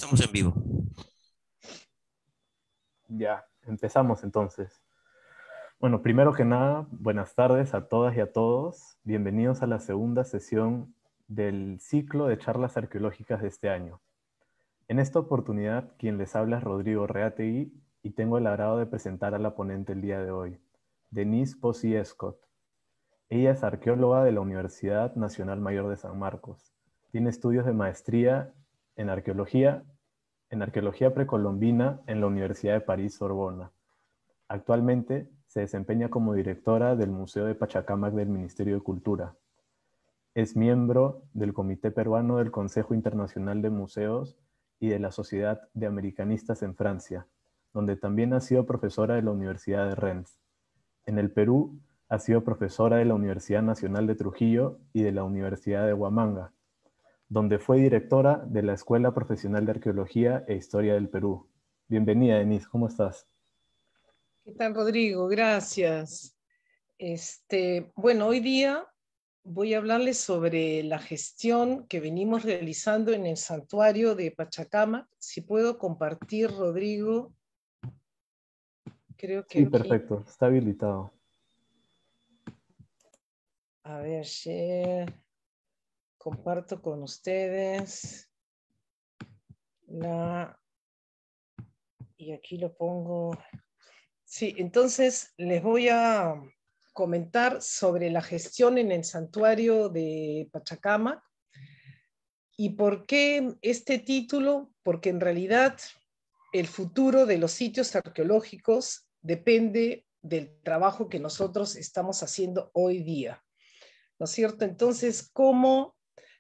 estamos en vivo. Ya, empezamos entonces. Bueno, primero que nada, buenas tardes a todas y a todos. Bienvenidos a la segunda sesión del ciclo de charlas arqueológicas de este año. En esta oportunidad, quien les habla es Rodrigo Reategui y tengo el agrado de presentar a la ponente el día de hoy, Denise Pozzi Escott. Ella es arqueóloga de la Universidad Nacional Mayor de San Marcos. Tiene estudios de maestría en arqueología precolombina en la Universidad de París-Sorbona. Actualmente se desempeña como directora del Museo de Pachacámac del Ministerio de Cultura. Es miembro del Comité Peruano del Consejo Internacional de Museos y de la Sociedad de Americanistas en Francia, donde también ha sido profesora de la Universidad de Rennes. En el Perú ha sido profesora de la Universidad Nacional de Trujillo y de la Universidad de Huamanga, donde fue directora de la Escuela Profesional de Arqueología e Historia del Perú. Bienvenida, Denise, ¿cómo estás? ¿Qué tal, Rodrigo? Gracias. Bueno, hoy día voy a hablarles sobre la gestión que venimos realizando en el santuario de Pachacámac. Si puedo compartir, Rodrigo, creo que Sí, aquí, perfecto, está habilitado. a ver, share, comparto con ustedes y aquí lo pongo. Sí, entonces les voy a comentar sobre la gestión en el santuario de Pachacámac. ¿Y por qué este título? Porque en realidad el futuro de los sitios arqueológicos depende del trabajo que nosotros estamos haciendo hoy día, ¿no es cierto? Entonces, ¿cómo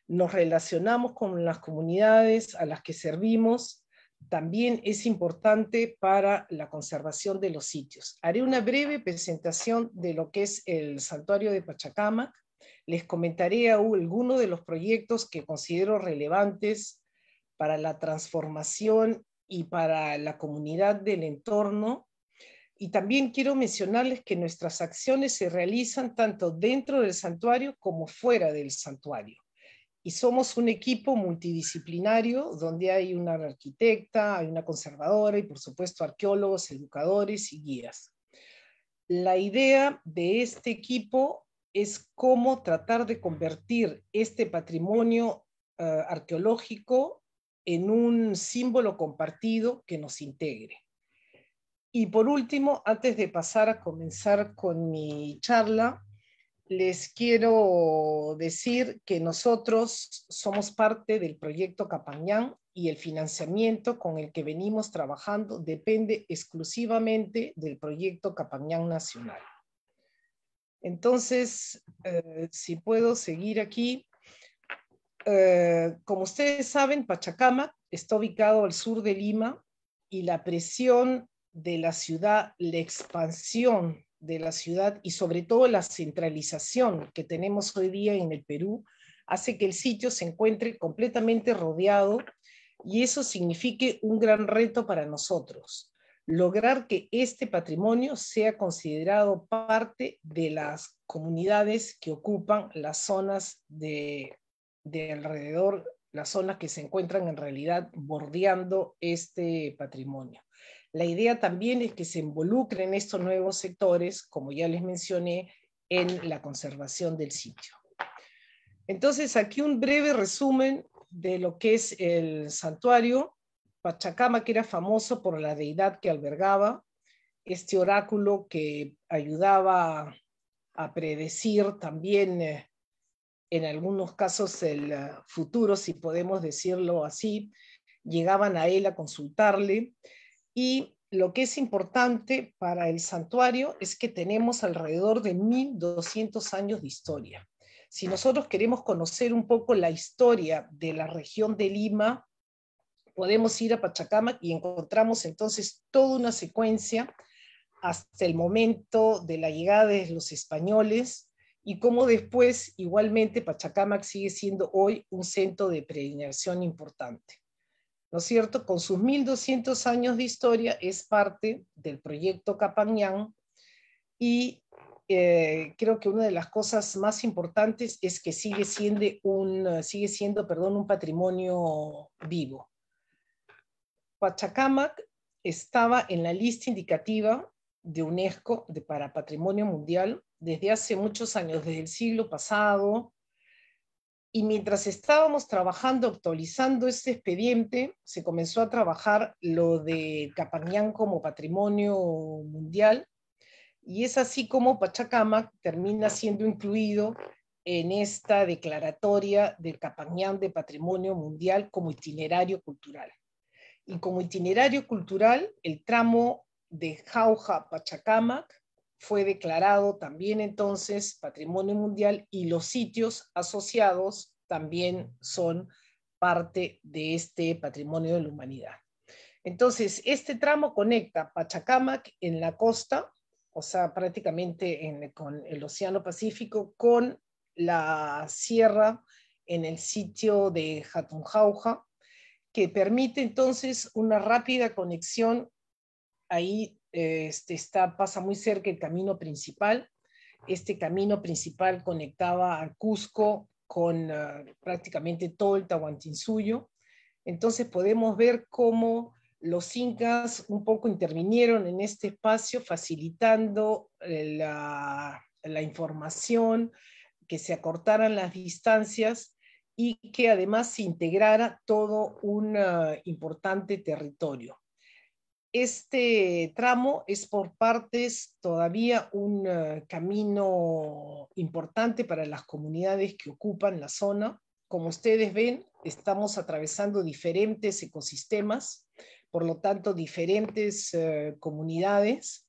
nos relacionamos con las comunidades a las que servimos? También es importante para la conservación de los sitios. Haré una breve presentación de lo que es el santuario de Pachacámac. Les comentaré algunos de los proyectos que considero relevantes para la transformación y para la comunidad del entorno. Y también quiero mencionarles que nuestras acciones se realizan tanto dentro del santuario como fuera del santuario. Y somos un equipo multidisciplinario donde hay una arquitecta, hay una conservadora y por supuesto arqueólogos, educadores y guías. La idea de este equipo es cómo tratar de convertir este patrimonio arqueológico en un símbolo compartido que nos integre. Y por último, antes de pasar a comenzar con mi charla, les quiero decir que nosotros somos parte del proyecto Capañán y el financiamiento con el que venimos trabajando depende exclusivamente del proyecto Capañán Nacional. Entonces, si puedo seguir aquí, como ustedes saben, Pachacámac está ubicado al sur de Lima y la presión de la ciudad, la expansión de la ciudad y sobre todo la centralización que tenemos hoy día en el Perú hace que el sitio se encuentre completamente rodeado y eso signifique un gran reto para nosotros. Lograr que este patrimonio sea considerado parte de las comunidades que ocupan las zonas de alrededor, las zonas que se encuentran en realidad bordeando este patrimonio. La idea también es que se involucren estos nuevos sectores, como ya les mencioné, en la conservación del sitio. Entonces, aquí un breve resumen de lo que es el santuario. Pachacámac era famoso por la deidad que albergaba, este oráculo que ayudaba a predecir también en algunos casos el futuro, si podemos decirlo así. Llegaban a él a consultarle. Y lo que es importante para el santuario es que tenemos alrededor de 1200 años de historia. Si nosotros queremos conocer un poco la historia de la región de Lima, podemos ir a Pachacámac y encontramos entonces toda una secuencia hasta el momento de la llegada de los españoles y cómo después igualmente Pachacámac sigue siendo hoy un centro de peregrinación importante. ¿No es cierto? Con sus 1200 años de historia es parte del proyecto Capañán y creo que una de las cosas más importantes es que sigue siendo un patrimonio vivo. Pachacámac estaba en la lista indicativa de UNESCO para Patrimonio Mundial desde hace muchos años, desde el siglo pasado, y mientras estábamos trabajando, actualizando este expediente, se comenzó a trabajar lo de Capañán como Patrimonio Mundial, y es así como Pachacámac termina siendo incluido en esta declaratoria del Capañán de Patrimonio Mundial como itinerario cultural. Y como itinerario cultural, el tramo de Jauja-Pachacámac fue declarado también entonces Patrimonio Mundial, y los sitios asociados también son parte de este Patrimonio de la Humanidad. Entonces, este tramo conecta Pachacámac en la costa, o sea, prácticamente con el Océano Pacífico, con la sierra en el sitio de Jatunjauja, que permite entonces una rápida conexión. Ahí pasa muy cerca el camino principal. Este camino principal conectaba a Cusco con prácticamente todo el Tahuantinsuyo. Entonces podemos ver cómo los incas un poco intervinieron en este espacio, facilitando la información, que se acortaran las distancias y que además se integrara todo un importante territorio. Este tramo es por partes todavía un camino importante para las comunidades que ocupan la zona. Como ustedes ven, estamos atravesando diferentes ecosistemas, por lo tanto diferentes comunidades,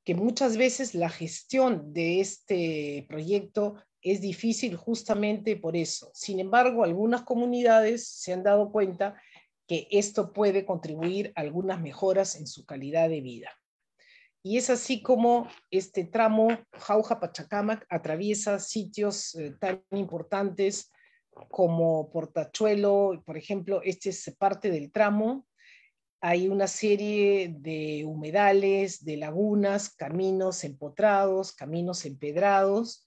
que muchas veces la gestión de este proyecto es difícil justamente por eso. Sin embargo, algunas comunidades se han dado cuenta que esto puede contribuir a algunas mejoras en su calidad de vida. Y es así como este tramo Jauja-Pachacámac atraviesa sitios tan importantes como Portachuelo, por ejemplo. Este es parte del tramo. Hay una serie de humedales, de lagunas, caminos empotrados, caminos empedrados,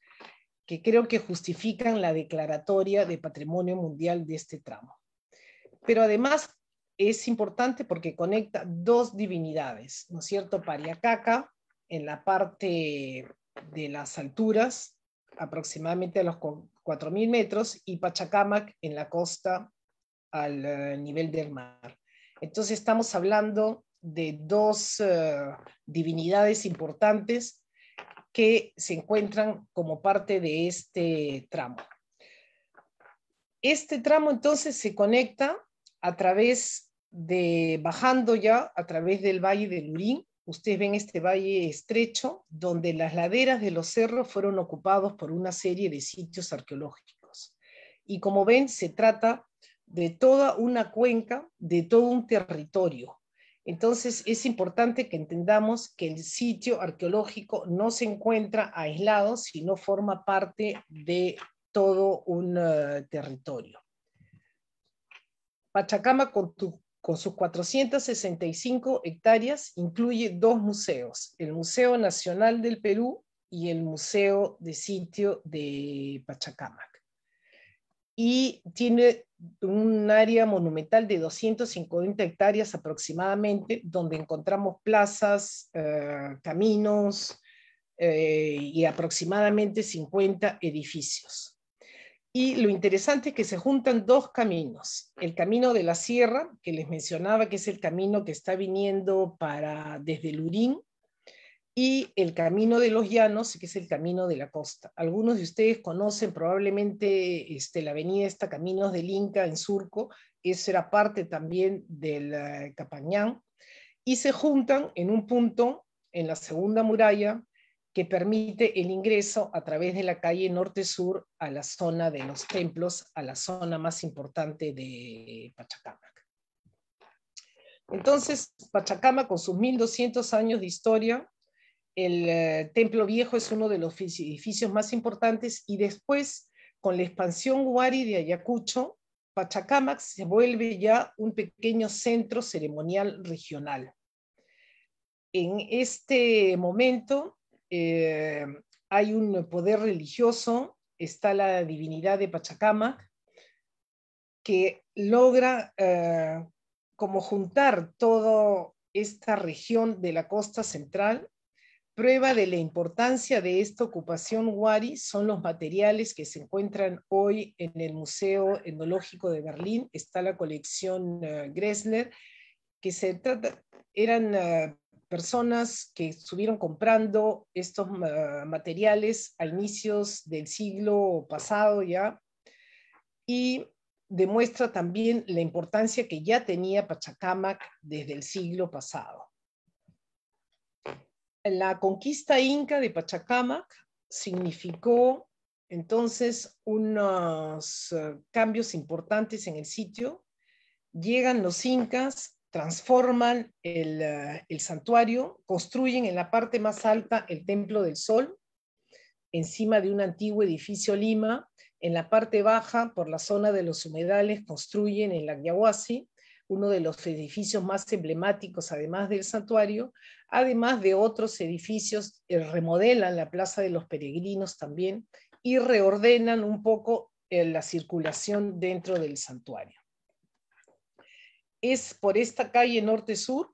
que creo que justifican la declaratoria de Patrimonio Mundial de este tramo. Pero además es importante porque conecta dos divinidades, ¿no es cierto? Pariacaca, en la parte de las alturas, aproximadamente a los 4.000 metros, y Pachacámac en la costa al nivel del mar. Entonces estamos hablando de dos divinidades importantes que se encuentran como parte de este tramo. Este tramo entonces se conecta a través de, bajando ya a través del Valle del Lurín. Ustedes ven este valle estrecho, donde las laderas de los cerros fueron ocupados por una serie de sitios arqueológicos. Y como ven, se trata de toda una cuenca, de todo un territorio. Entonces es importante que entendamos que el sitio arqueológico no se encuentra aislado, sino forma parte de todo un territorio. Pachacámac, con sus 465 hectáreas, incluye dos museos: el Museo Nacional del Perú y el Museo de Sitio de Pachacámac. Y tiene un área monumental de 250 hectáreas aproximadamente, donde encontramos plazas, caminos y aproximadamente 50 edificios. Y lo interesante es que se juntan dos caminos: el camino de la sierra, que les mencionaba, que es el camino que está viniendo desde Lurín, y el camino de los llanos, que es el camino de la costa. Algunos de ustedes conocen probablemente la avenida Caminos del Inca en Surco. Eso era parte también del Capañán, y se juntan en un punto en la segunda muralla que permite el ingreso a través de la calle norte-sur a la zona de los templos, a la zona más importante de Pachacámac. Entonces, Pachacámac, con sus 1200 años de historia, el Templo Viejo es uno de los edificios más importantes, y después, con la expansión Huari de Ayacucho, Pachacámac se vuelve ya un pequeño centro ceremonial regional. En este momento hay un poder religioso, está la divinidad de Pachacámac, que logra como juntar toda esta región de la costa central. Prueba de la importancia de esta ocupación wari son los materiales que se encuentran hoy en el Museo Etnológico de Berlín. Está la colección Gressler, que eran personas que estuvieron comprando estos materiales a inicios del siglo pasado ya, y demuestra también la importancia que ya tenía Pachacámac desde el siglo pasado. La conquista inca de Pachacámac significó entonces unos cambios importantes en el sitio. Llegan los incas, transforman el santuario, construyen en la parte más alta el Templo del Sol, encima de un antiguo edificio Lima. En la parte baja, por la zona de los humedales, construyen el Agyahuasi, uno de los edificios más emblemáticos, además del santuario, además de otros edificios. Remodelan la Plaza de los Peregrinos también y reordenan un poco la circulación dentro del santuario. Es por esta calle norte-sur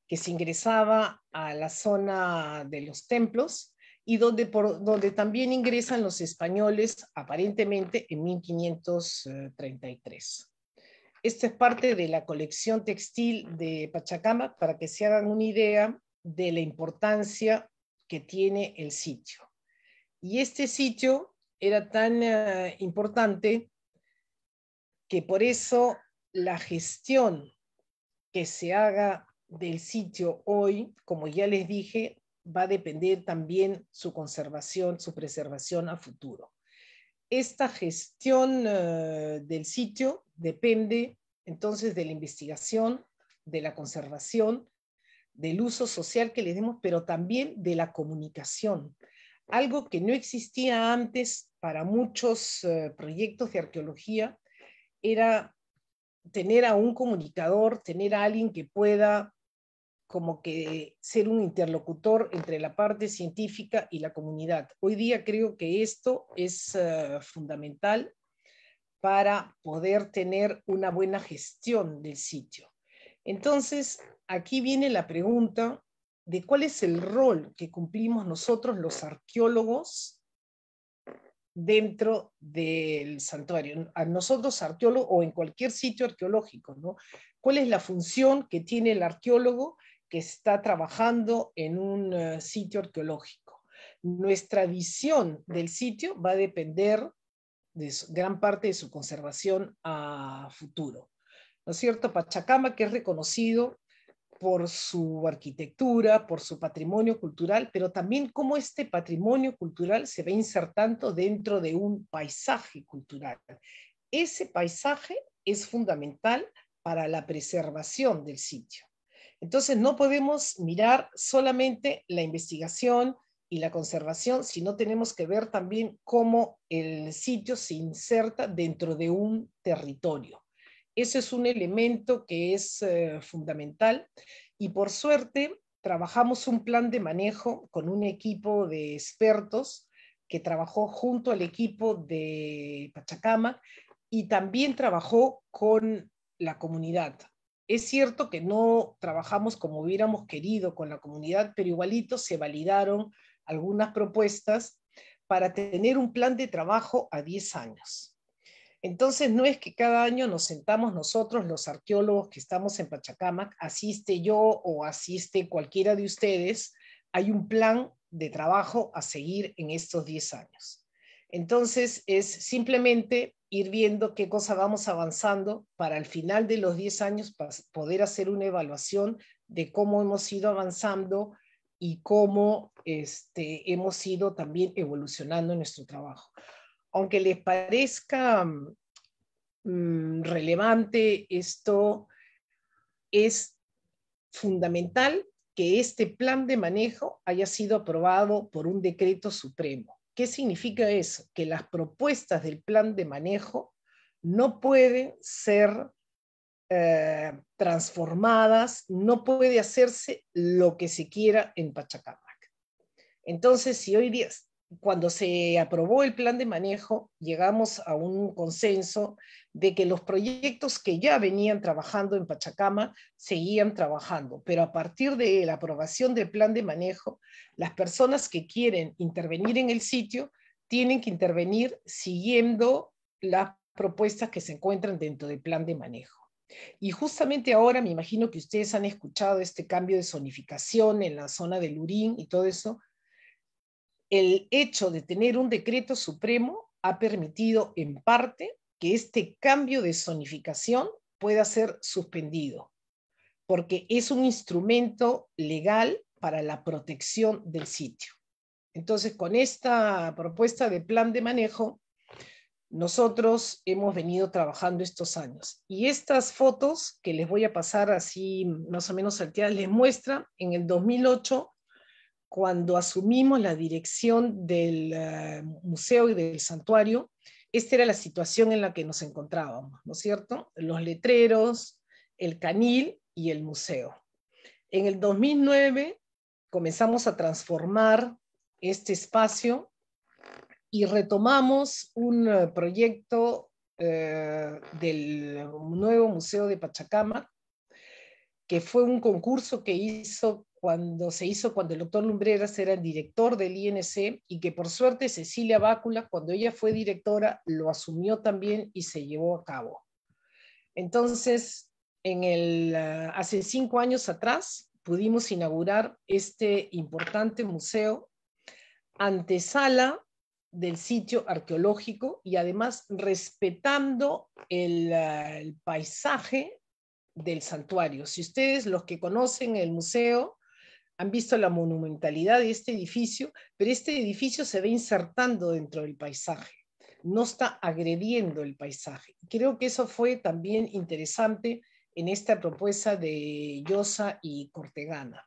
que se ingresaba a la zona de los templos, y donde también ingresan los españoles, aparentemente en 1533. Esto es parte de la colección textil de Pachacámac, para que se hagan una idea de la importancia que tiene el sitio. Y este sitio era tan importante que por eso la gestión que se haga del sitio hoy, como ya les dije, va a depender también su conservación, su preservación a futuro. Esta gestión del sitio depende entonces de la investigación, de la conservación, del uso social que le demos, pero también de la comunicación. Algo que no existía antes para muchos proyectos de arqueología era tener a un comunicador, tener a alguien que pueda como que ser un interlocutor entre la parte científica y la comunidad. Hoy día creo que esto es fundamental para poder tener una buena gestión del sitio. Entonces, aquí viene la pregunta de cuál es el rol que cumplimos nosotros los arqueólogos dentro del santuario. A nosotros arqueólogos, o en cualquier sitio arqueológico, ¿no? ¿Cuál es la función que tiene el arqueólogo que está trabajando en un sitio arqueológico? Nuestra visión del sitio va a depender de gran parte de su conservación a futuro, ¿no es cierto? Pachacámac, que es reconocido por su arquitectura, por su patrimonio cultural, pero también cómo este patrimonio cultural se va insertando dentro de un paisaje cultural. Ese paisaje es fundamental para la preservación del sitio. Entonces no podemos mirar solamente la investigación y la conservación, sino tenemos que ver también cómo el sitio se inserta dentro de un territorio. Ese es un elemento que es fundamental, y por suerte trabajamos un plan de manejo con un equipo de expertos que trabajó junto al equipo de Pachacámac y también trabajó con la comunidad. Es cierto que no trabajamos como hubiéramos querido con la comunidad, pero igualito se validaron algunas propuestas para tener un plan de trabajo a 10 años. Entonces no es que cada año nos sentamos nosotros, los arqueólogos que estamos en Pachacámac, asiste yo o asiste cualquiera de ustedes, hay un plan de trabajo a seguir en estos 10 años. Entonces es simplemente ir viendo qué cosa vamos avanzando para al final de los 10 años poder hacer una evaluación de cómo hemos ido avanzando y cómo hemos ido también evolucionando en nuestro trabajo. Aunque les parezca relevante, esto es fundamental que este plan de manejo haya sido aprobado por un decreto supremo. ¿Qué significa eso? Que las propuestas del plan de manejo no pueden ser transformadas, no puede hacerse lo que se quiera en Pachacámac. Entonces, si hoy día cuando se aprobó el plan de manejo, llegamos a un consenso de que los proyectos que ya venían trabajando en Pachacama seguían trabajando, pero a partir de la aprobación del plan de manejo, las personas que quieren intervenir en el sitio tienen que intervenir siguiendo las propuestas que se encuentran dentro del plan de manejo. Y justamente ahora me imagino que ustedes han escuchado este cambio de zonificación en la zona del Lurín y todo eso. El hecho de tener un decreto supremo ha permitido en parte que este cambio de zonificación pueda ser suspendido, porque es un instrumento legal para la protección del sitio. Entonces, con esta propuesta de plan de manejo, nosotros hemos venido trabajando estos años. Y estas fotos que les voy a pasar así más o menos salteadas, les muestran en el 2008, cuando asumimos la dirección del museo y del santuario. Esta era la situación en la que nos encontrábamos, ¿no es cierto? Los letreros, el canil y el museo. En el 2009 comenzamos a transformar este espacio y retomamos un proyecto del nuevo Museo de Pachacamac, que fue un concurso que se hizo cuando el doctor Lumbreras era el director del INC, y que por suerte Cecilia Bácula, cuando ella fue directora, lo asumió también y se llevó a cabo. Entonces, hace 5 años atrás, pudimos inaugurar este importante museo, antesala del sitio arqueológico, y además respetando el paisaje del santuario. Si ustedes, los que conocen el museo, han visto la monumentalidad de este edificio, pero este edificio se ve insertando dentro del paisaje, no está agrediendo el paisaje. Creo que eso fue también interesante en esta propuesta de Llosa y Cortegana.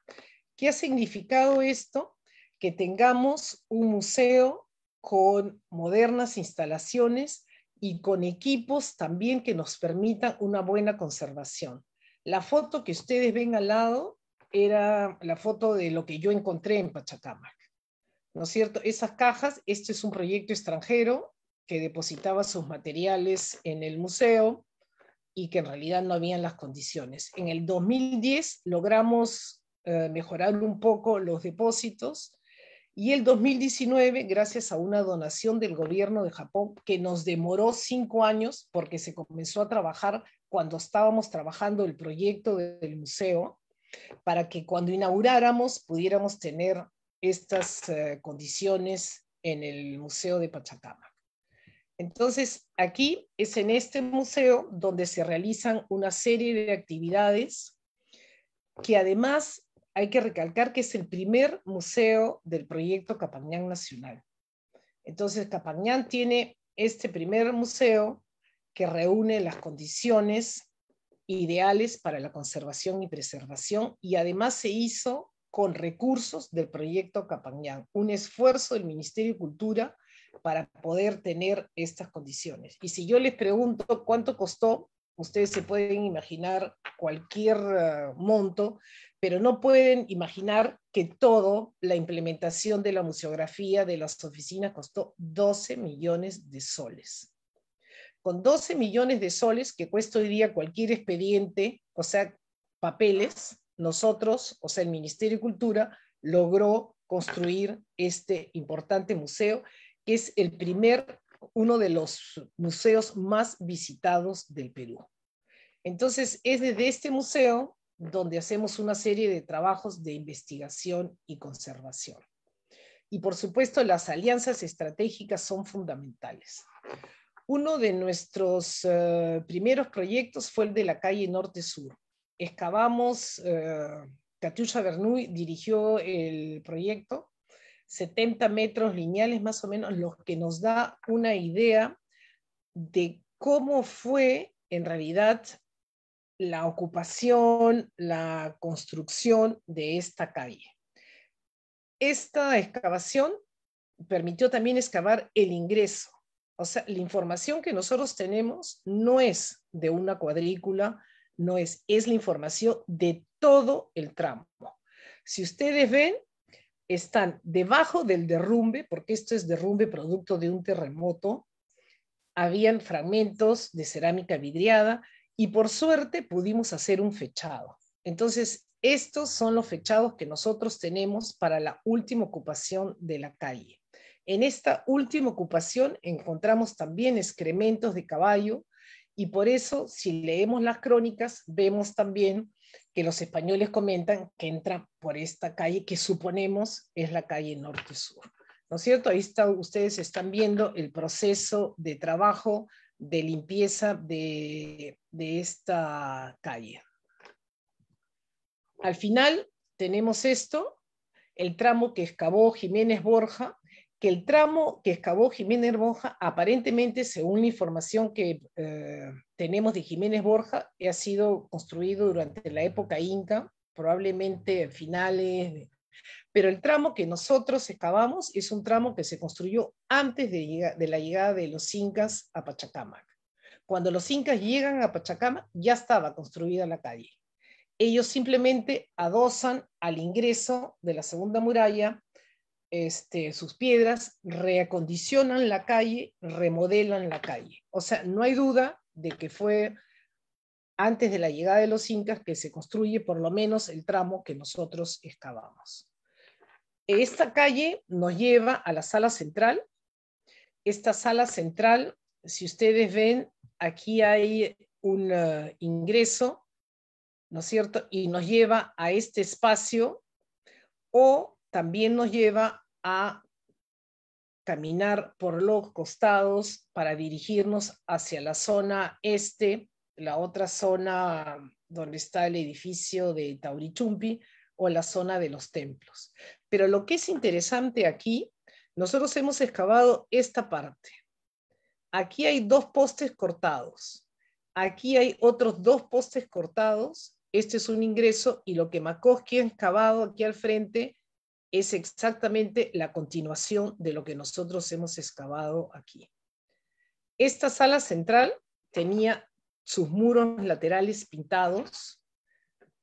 ¿Qué ha significado esto? Que tengamos un museo con modernas instalaciones y con equipos también que nos permitan una buena conservación. La foto que ustedes ven al lado era la foto de lo que yo encontré en Pachacamac, ¿no es cierto? Esas cajas, este es un proyecto extranjero que depositaba sus materiales en el museo y que en realidad no habían las condiciones. En el 2010 logramos mejorar un poco los depósitos, y el 2019, gracias a una donación del gobierno de Japón, que nos demoró 5 años porque se comenzó a trabajar cuando estábamos trabajando el proyecto del museo, para que cuando inauguráramos pudiéramos tener estas condiciones en el Museo de Pachacamac. Entonces, aquí es en este museo donde se realizan una serie de actividades que además hay que recalcar que es el primer museo del proyecto Capañán Nacional. Entonces, Capañán tiene este primer museo que reúne las condiciones ideales para la conservación y preservación, y además se hizo con recursos del proyecto Capañán, un esfuerzo del Ministerio de Cultura para poder tener estas condiciones. Y si yo les pregunto cuánto costó, ustedes se pueden imaginar cualquier monto, pero no pueden imaginar que todo, la implementación de la museografía de las oficinas, costó 12 millones de soles. Con 12 millones de soles que cuesta hoy día cualquier expediente, o sea, papeles, nosotros, o sea, el Ministerio de Cultura, logró construir este importante museo, que es uno de los museos más visitados del Perú. Entonces, es desde este museo donde hacemos una serie de trabajos de investigación y conservación. Y por supuesto, las alianzas estratégicas son fundamentales. Uno de nuestros primeros proyectos fue el de la calle Norte-Sur. Excavamos, Catiusha Bernuy dirigió el proyecto, 70 metros lineales más o menos, lo que nos da una idea de cómo fue en realidad la ocupación, la construcción de esta calle. Esta excavación permitió también excavar el ingreso. O sea, la información que nosotros tenemos no es de una cuadrícula, es la información de todo el tramo. Si ustedes ven, están debajo del derrumbe, porque esto es derrumbe producto de un terremoto. Habían fragmentos de cerámica vidriada y por suerte pudimos hacer un fechado. Entonces, estos son los fechados que nosotros tenemos para la última ocupación de la calle. En esta última ocupación encontramos también excrementos de caballo y por eso, si leemos las crónicas, vemos también que los españoles comentan que entran por esta calle que suponemos es la calle norte-sur. ¿No es cierto? Ahí está, ustedes están viendo el proceso de trabajo de limpieza de esta calle. Al final tenemos esto, el tramo que excavó Jiménez Borja, que el tramo que excavó Jiménez Borja, aparentemente, según la información que tenemos de Jiménez Borja, ha sido construido durante la época inca, probablemente finales, pero el tramo que nosotros excavamos es un tramo que se construyó antes de la llegada de los incas a Pachacámac. Cuando los incas llegan a Pachacámac, ya estaba construida la calle. Ellos simplemente adosan al ingreso de la segunda muralla sus piedras, reacondicionan la calle, remodelan la calle. O sea, no hay duda de que fue antes de la llegada de los incas que se construye por lo menos el tramo que nosotros excavamos. Esta calle nos lleva a la sala central. Esta sala central, si ustedes ven, aquí hay un ingreso, ¿no es cierto? Y nos lleva a este espacio, o también nos lleva a caminar por los costados para dirigirnos hacia la zona este, la otra zona donde está el edificio de Taurichumpi, o la zona de los templos. Pero lo que es interesante aquí, nosotros hemos excavado esta parte. Aquí hay 2 postes cortados. Aquí hay otros 2 postes cortados. Este es un ingreso y lo que Makoski ha excavado aquí al frente es exactamente la continuación de lo que nosotros hemos excavado aquí. Esta sala central tenía sus muros laterales pintados.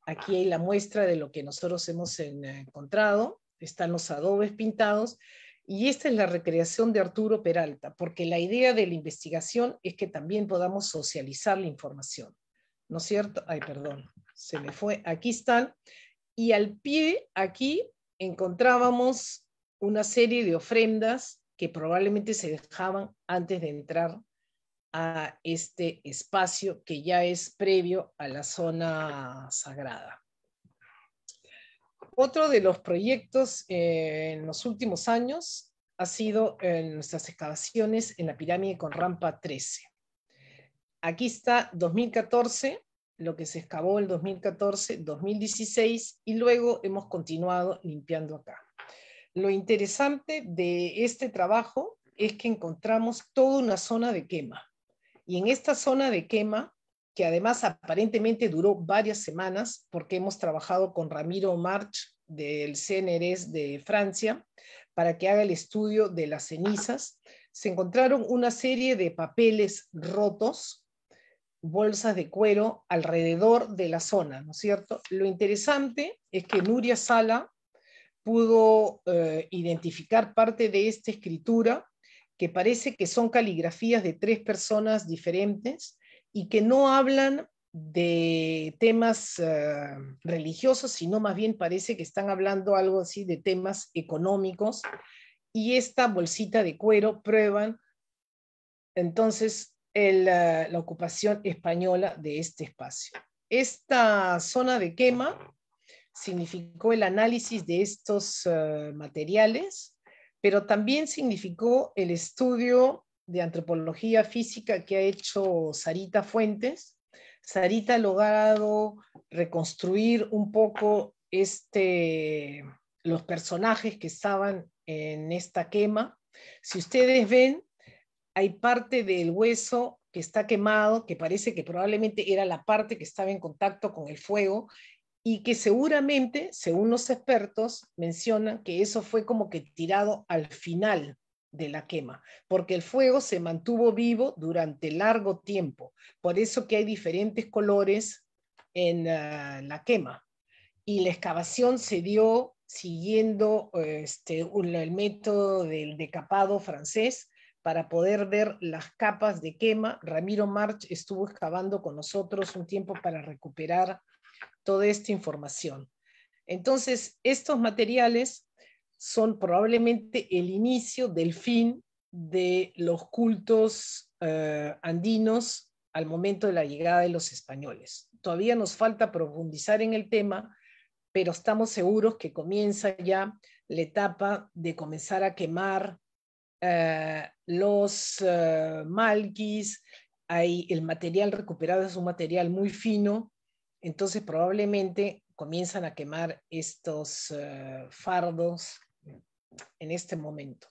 Aquí hay la muestra de lo que nosotros hemos encontrado. Están los adobes pintados. Y esta es la recreación de Arturo Peralta, porque la idea de la investigación es que también podamos socializar la información. ¿No es cierto? Ay, perdón, se me fue. Aquí están. Y al pie, aquí, encontrábamos una serie de ofrendas que probablemente se dejaban antes de entrar a este espacio que ya es previo a la zona sagrada. Otro de los proyectos en los últimos años ha sido en nuestras excavaciones en la pirámide con rampa 13. Aquí está 2014, lo que se excavó en 2014, 2016, y luego hemos continuado limpiando acá. Lo interesante de este trabajo es que encontramos toda una zona de quema. Y en esta zona de quema, que además aparentemente duró varias semanas, porque hemos trabajado con Ramiro March del CNRS de Francia, para que haga el estudio de las cenizas, se encontraron una serie de papeles rotos, bolsas de cuero alrededor de la zona, ¿no es cierto? Lo interesante es que Nuria Sala pudo identificar parte de esta escritura, que parece que son caligrafías de 3 personas diferentes y que no hablan de temas religiosos, sino más bien parece que están hablando algo así de temas económicos, y esta bolsita de cuero prueban entonces la ocupación española de este espacio. Esta zona de quema significó el análisis de estos materiales, pero también significó el estudio de antropología física que ha hecho Sarita Fuentes. Sarita ha logrado reconstruir un poco los personajes que estaban en esta quema. Si ustedes ven, hay parte del hueso que está quemado, que parece que probablemente era la parte que estaba en contacto con el fuego, y que seguramente, según los expertos, mencionan que eso fue como que tirado al final de la quema, porque el fuego se mantuvo vivo durante largo tiempo. Por eso que hay diferentes colores en la quema. Y la excavación se dio siguiendo el método del decapado francés para poder ver las capas de quema. Ramiro March estuvo excavando con nosotros un tiempo para recuperar toda esta información. Entonces, estos materiales son probablemente el inicio del fin de los cultos andinos al momento de la llegada de los españoles. Todavía nos falta profundizar en el tema, pero estamos seguros que comienza ya la etapa de comenzar a quemar los malquis. El material recuperado es un material muy fino, entonces probablemente comienzan a quemar estos fardos en este momento.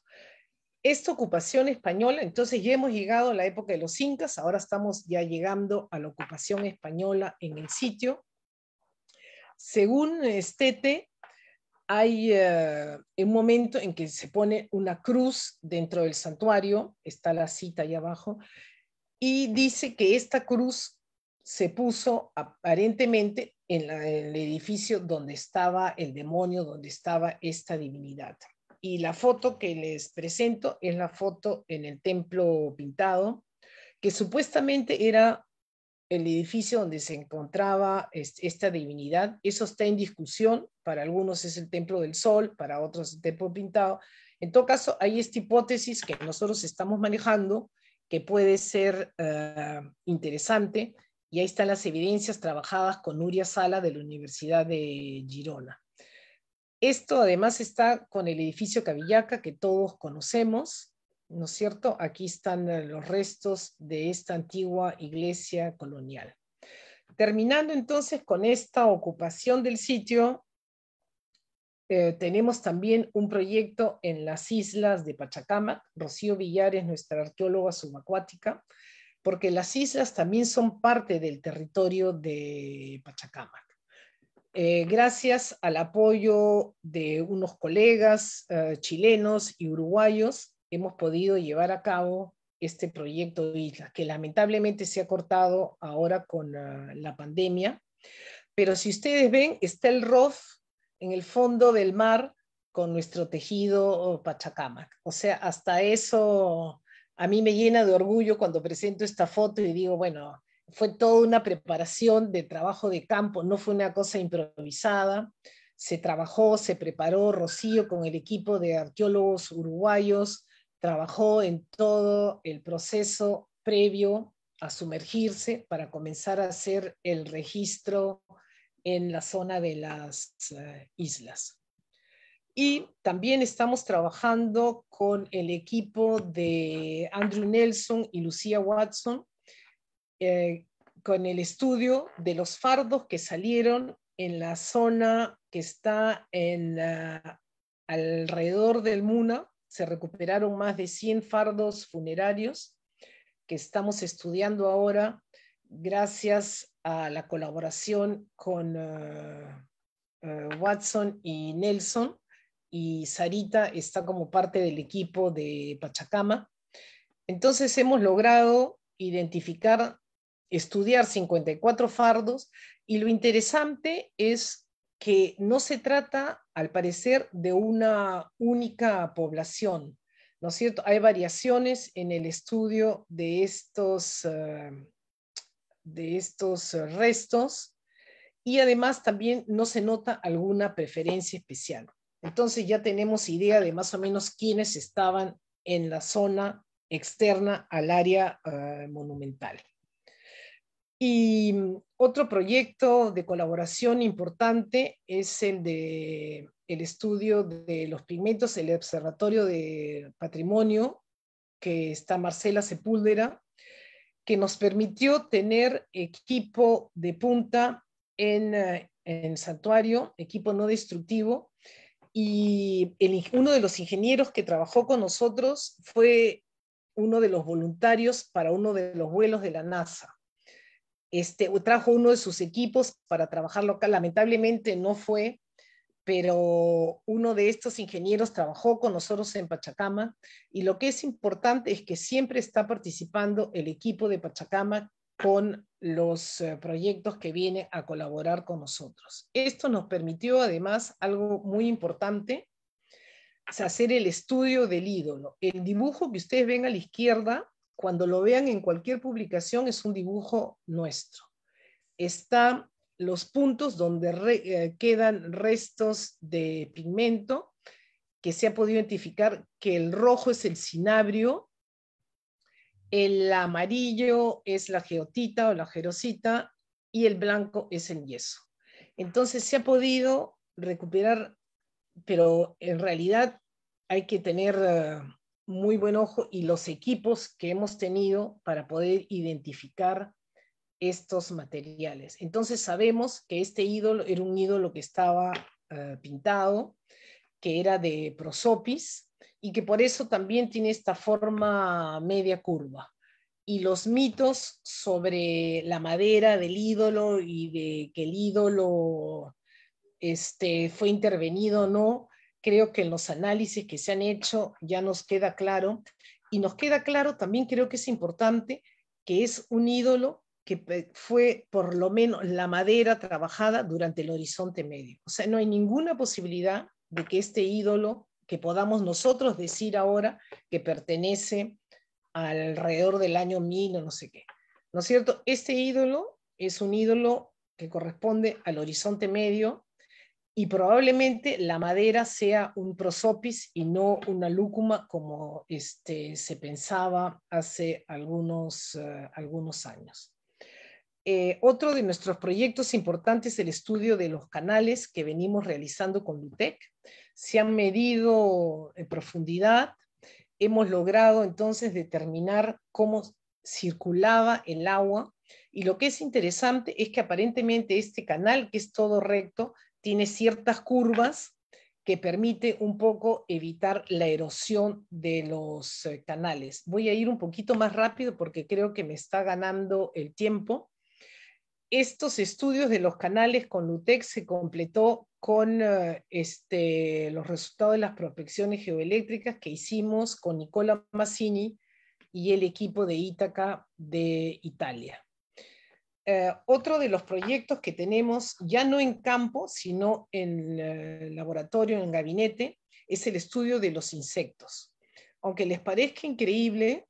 Esta ocupación española, entonces ya hemos llegado a la época de los incas, ahora estamos ya llegando a la ocupación española en el sitio. Según Stete, hay un momento en que se pone una cruz dentro del santuario, está la cita ahí abajo, y dice que esta cruz se puso aparentemente en el edificio donde estaba el demonio, donde estaba esta divinidad. Y la foto que les presento es la foto en el templo pintado, que supuestamente era el edificio donde se encontraba esta divinidad. Eso está en discusión, para algunos es el Templo del Sol, para otros el Templo Pintado. En todo caso, hay esta hipótesis que nosotros estamos manejando, que puede ser interesante, y ahí están las evidencias trabajadas con Nuria Sala de la Universidad de Girona. Esto además está con el edificio Cavillaca, que todos conocemos, ¿no es cierto? Aquí están los restos de esta antigua iglesia colonial. Terminando entonces con esta ocupación del sitio, tenemos también un proyecto en las islas de Pachacamac. Rocío Villar es nuestra arqueóloga subacuática, porque las islas también son parte del territorio de Pachacamac. Gracias al apoyo de unos colegas chilenos y uruguayos, hemos podido llevar a cabo este proyecto de islas, que lamentablemente se ha cortado ahora con la pandemia. Pero si ustedes ven, está el ROF en el fondo del mar con nuestro tejido Pachacamac. O sea, hasta eso a mí me llena de orgullo cuando presento esta foto y digo, bueno, fue toda una preparación de trabajo de campo, no fue una cosa improvisada. Se trabajó, se preparó Rocío con el equipo de arqueólogos uruguayos, trabajó en todo el proceso previo a sumergirse para comenzar a hacer el registro en la zona de las islas. Y también estamos trabajando con el equipo de Andrew Nelson y Lucía Watson, con el estudio de los fardos que salieron en la zona que está alrededor del Muna. Se recuperaron más de 100 fardos funerarios que estamos estudiando ahora gracias a la colaboración con Watson y Nelson, y Sarita está como parte del equipo de Pachacamac. Entonces hemos logrado identificar, estudiar 54 fardos, y lo interesante es que no se trata, al parecer, de una única población, ¿no es cierto? Hay variaciones en el estudio de estos restos, y además también no se nota alguna preferencia especial. Entonces ya tenemos idea de más o menos quiénes estaban en la zona externa al área monumental. Y otro proyecto de colaboración importante es el estudio de los pigmentos, el Observatorio de Patrimonio, que está Marcela Sepúlveda, que nos permitió tener equipo de punta en santuario, equipo no destructivo, y uno de los ingenieros que trabajó con nosotros fue uno de los voluntarios para uno de los vuelos de la NASA. Trajo uno de sus equipos para trabajar local, lamentablemente no fue, pero uno de estos ingenieros trabajó con nosotros en Pachacamac, y lo que es importante es que siempre está participando el equipo de Pachacamac con los proyectos que vienen a colaborar con nosotros. Esto nos permitió además algo muy importante, es hacer el estudio del ídolo. El dibujo que ustedes ven a la izquierda, cuando lo vean en cualquier publicación, es un dibujo nuestro. Están los puntos donde quedan restos de pigmento, que se ha podido identificar que el rojo es el cinabrio, el amarillo es la geotita o la gerosita y el blanco es el yeso. Entonces se ha podido recuperar, pero en realidad hay que tener muy buen ojo y los equipos que hemos tenido para poder identificar estos materiales. Entonces sabemos que este ídolo era un ídolo que estaba pintado, que era de prosopis y que por eso también tiene esta forma media curva. Y los mitos sobre la madera del ídolo y de que el ídolo fue intervenido o no, creo que en los análisis que se han hecho ya nos queda claro. Y nos queda claro también, creo que es importante, que es un ídolo que fue por lo menos la madera trabajada durante el Horizonte Medio. O sea, no hay ninguna posibilidad de que este ídolo, que podamos nosotros decir ahora que pertenece alrededor del año 1000 o no sé qué. ¿No es cierto? Este ídolo es un ídolo que corresponde al Horizonte Medio y probablemente la madera sea un prosopis y no una lúcuma como se pensaba hace algunos años. Otro de nuestros proyectos importantes es el estudio de los canales que venimos realizando con LUTEC. Se han medido en profundidad, hemos logrado entonces determinar cómo circulaba el agua, y lo que es interesante es que aparentemente este canal, que es todo recto, tiene ciertas curvas que permite un poco evitar la erosión de los canales. Voy a ir un poquito más rápido porque creo que me está ganando el tiempo. Estos estudios de los canales con LUTEC se completó con los resultados de las prospecciones geoeléctricas que hicimos con Nicola Massini y el equipo de Ítaca de Italia. Otro de los proyectos que tenemos, ya no en campo, sino en el laboratorio, en el gabinete, es el estudio de los insectos. Aunque les parezca increíble,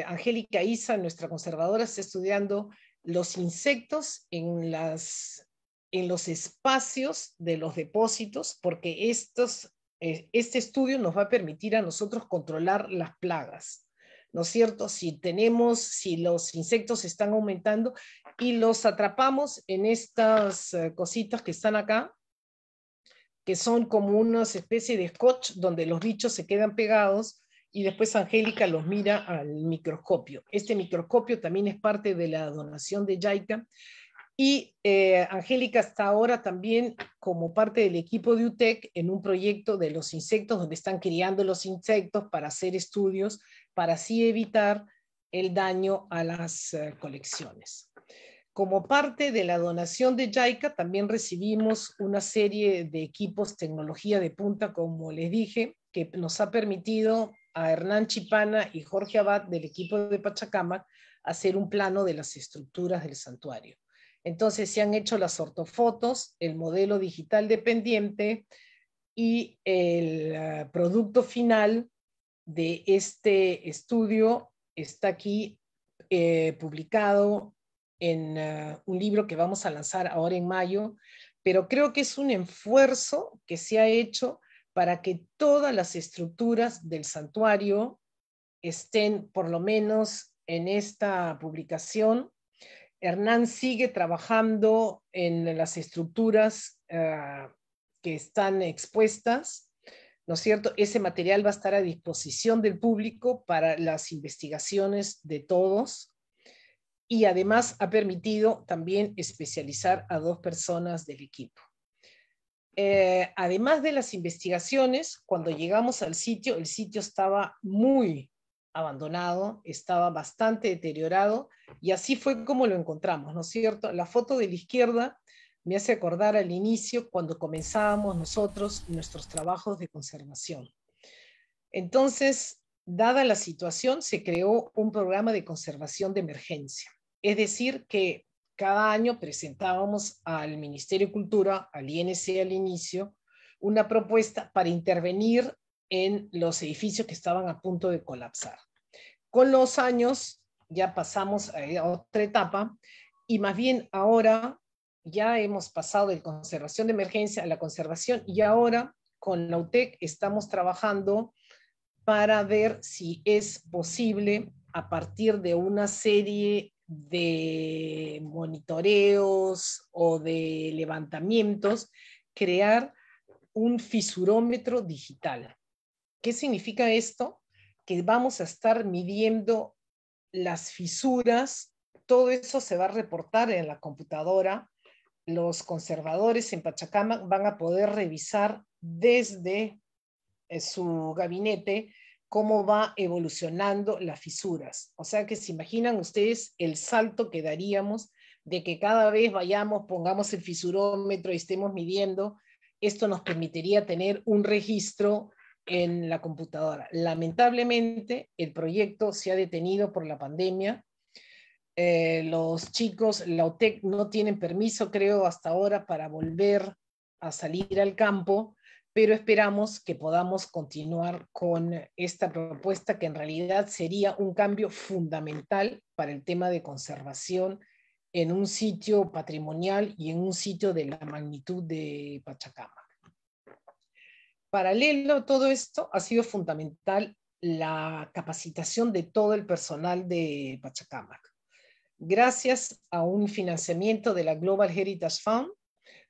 Angélica Isa, nuestra conservadora, está estudiando los insectos en los espacios de los depósitos, porque este estudio nos va a permitir a nosotros controlar las plagas, ¿no es cierto? Si los insectos están aumentando y los atrapamos en estas cositas que están acá, que son como una especie de scotch donde los bichos se quedan pegados, y después Angélica los mira al microscopio. Este microscopio también es parte de la donación de JICA, y Angélica está ahora también como parte del equipo de UTEC en un proyecto de los insectos, donde están criando los insectos para hacer estudios, para así evitar el daño a las colecciones. Como parte de la donación de JICA, también recibimos una serie de equipos, tecnología de punta, como les dije, que nos ha permitido a Hernán Chipana y Jorge Abad del equipo de Pachacamac hacer un plano de las estructuras del santuario. Entonces se han hecho las ortofotos, el modelo digital dependiente y el producto final de este estudio está aquí publicado en un libro que vamos a lanzar ahora en mayo, pero creo que es un esfuerzo que se ha hecho para que todas las estructuras del santuario estén por lo menos en esta publicación. Hernán sigue trabajando en las estructuras que están expuestas, ¿no es cierto? Ese material va a estar a disposición del público para las investigaciones de todos, y además ha permitido también especializar a 2 personas del equipo. Además de las investigaciones, cuando llegamos al sitio, el sitio estaba muy abandonado, estaba bastante deteriorado, y así fue como lo encontramos, ¿no es cierto? La foto de la izquierda me hace acordar al inicio, cuando comenzábamos nosotros nuestros trabajos de conservación. Entonces, dada la situación, se creó un programa de conservación de emergencia. Es decir, que cada año presentábamos al Ministerio de Cultura, al INC al inicio, una propuesta para intervenir en los edificios que estaban a punto de colapsar. Con los años ya pasamos a otra etapa y más bien ahora ya hemos pasado de conservación de emergencia a la conservación y ahora con la UTEC estamos trabajando para ver si es posible a partir de una serie de monitoreos o de levantamientos crear un fisurómetro digital. ¿Qué significa esto? Que vamos a estar midiendo las fisuras, todo eso se va a reportar en la computadora. Los conservadores en Pachacamac van a poder revisar desde su gabinete cómo va evolucionando las fisuras. O sea que se imaginan ustedes el salto que daríamos de que cada vez vayamos, pongamos el fisurómetro y estemos midiendo. Esto nos permitiría tener un registro en la computadora. Lamentablemente, el proyecto se ha detenido por la pandemia. Los chicos, la UTEC, no tienen permiso, creo, hasta ahora para volver a salir al campo, pero esperamos que podamos continuar con esta propuesta que en realidad sería un cambio fundamental para el tema de conservación en un sitio patrimonial y en un sitio de la magnitud de Pachacamac. Paralelo a todo esto, ha sido fundamental la capacitación de todo el personal de Pachacamac. Gracias a un financiamiento de la Global Heritage Fund,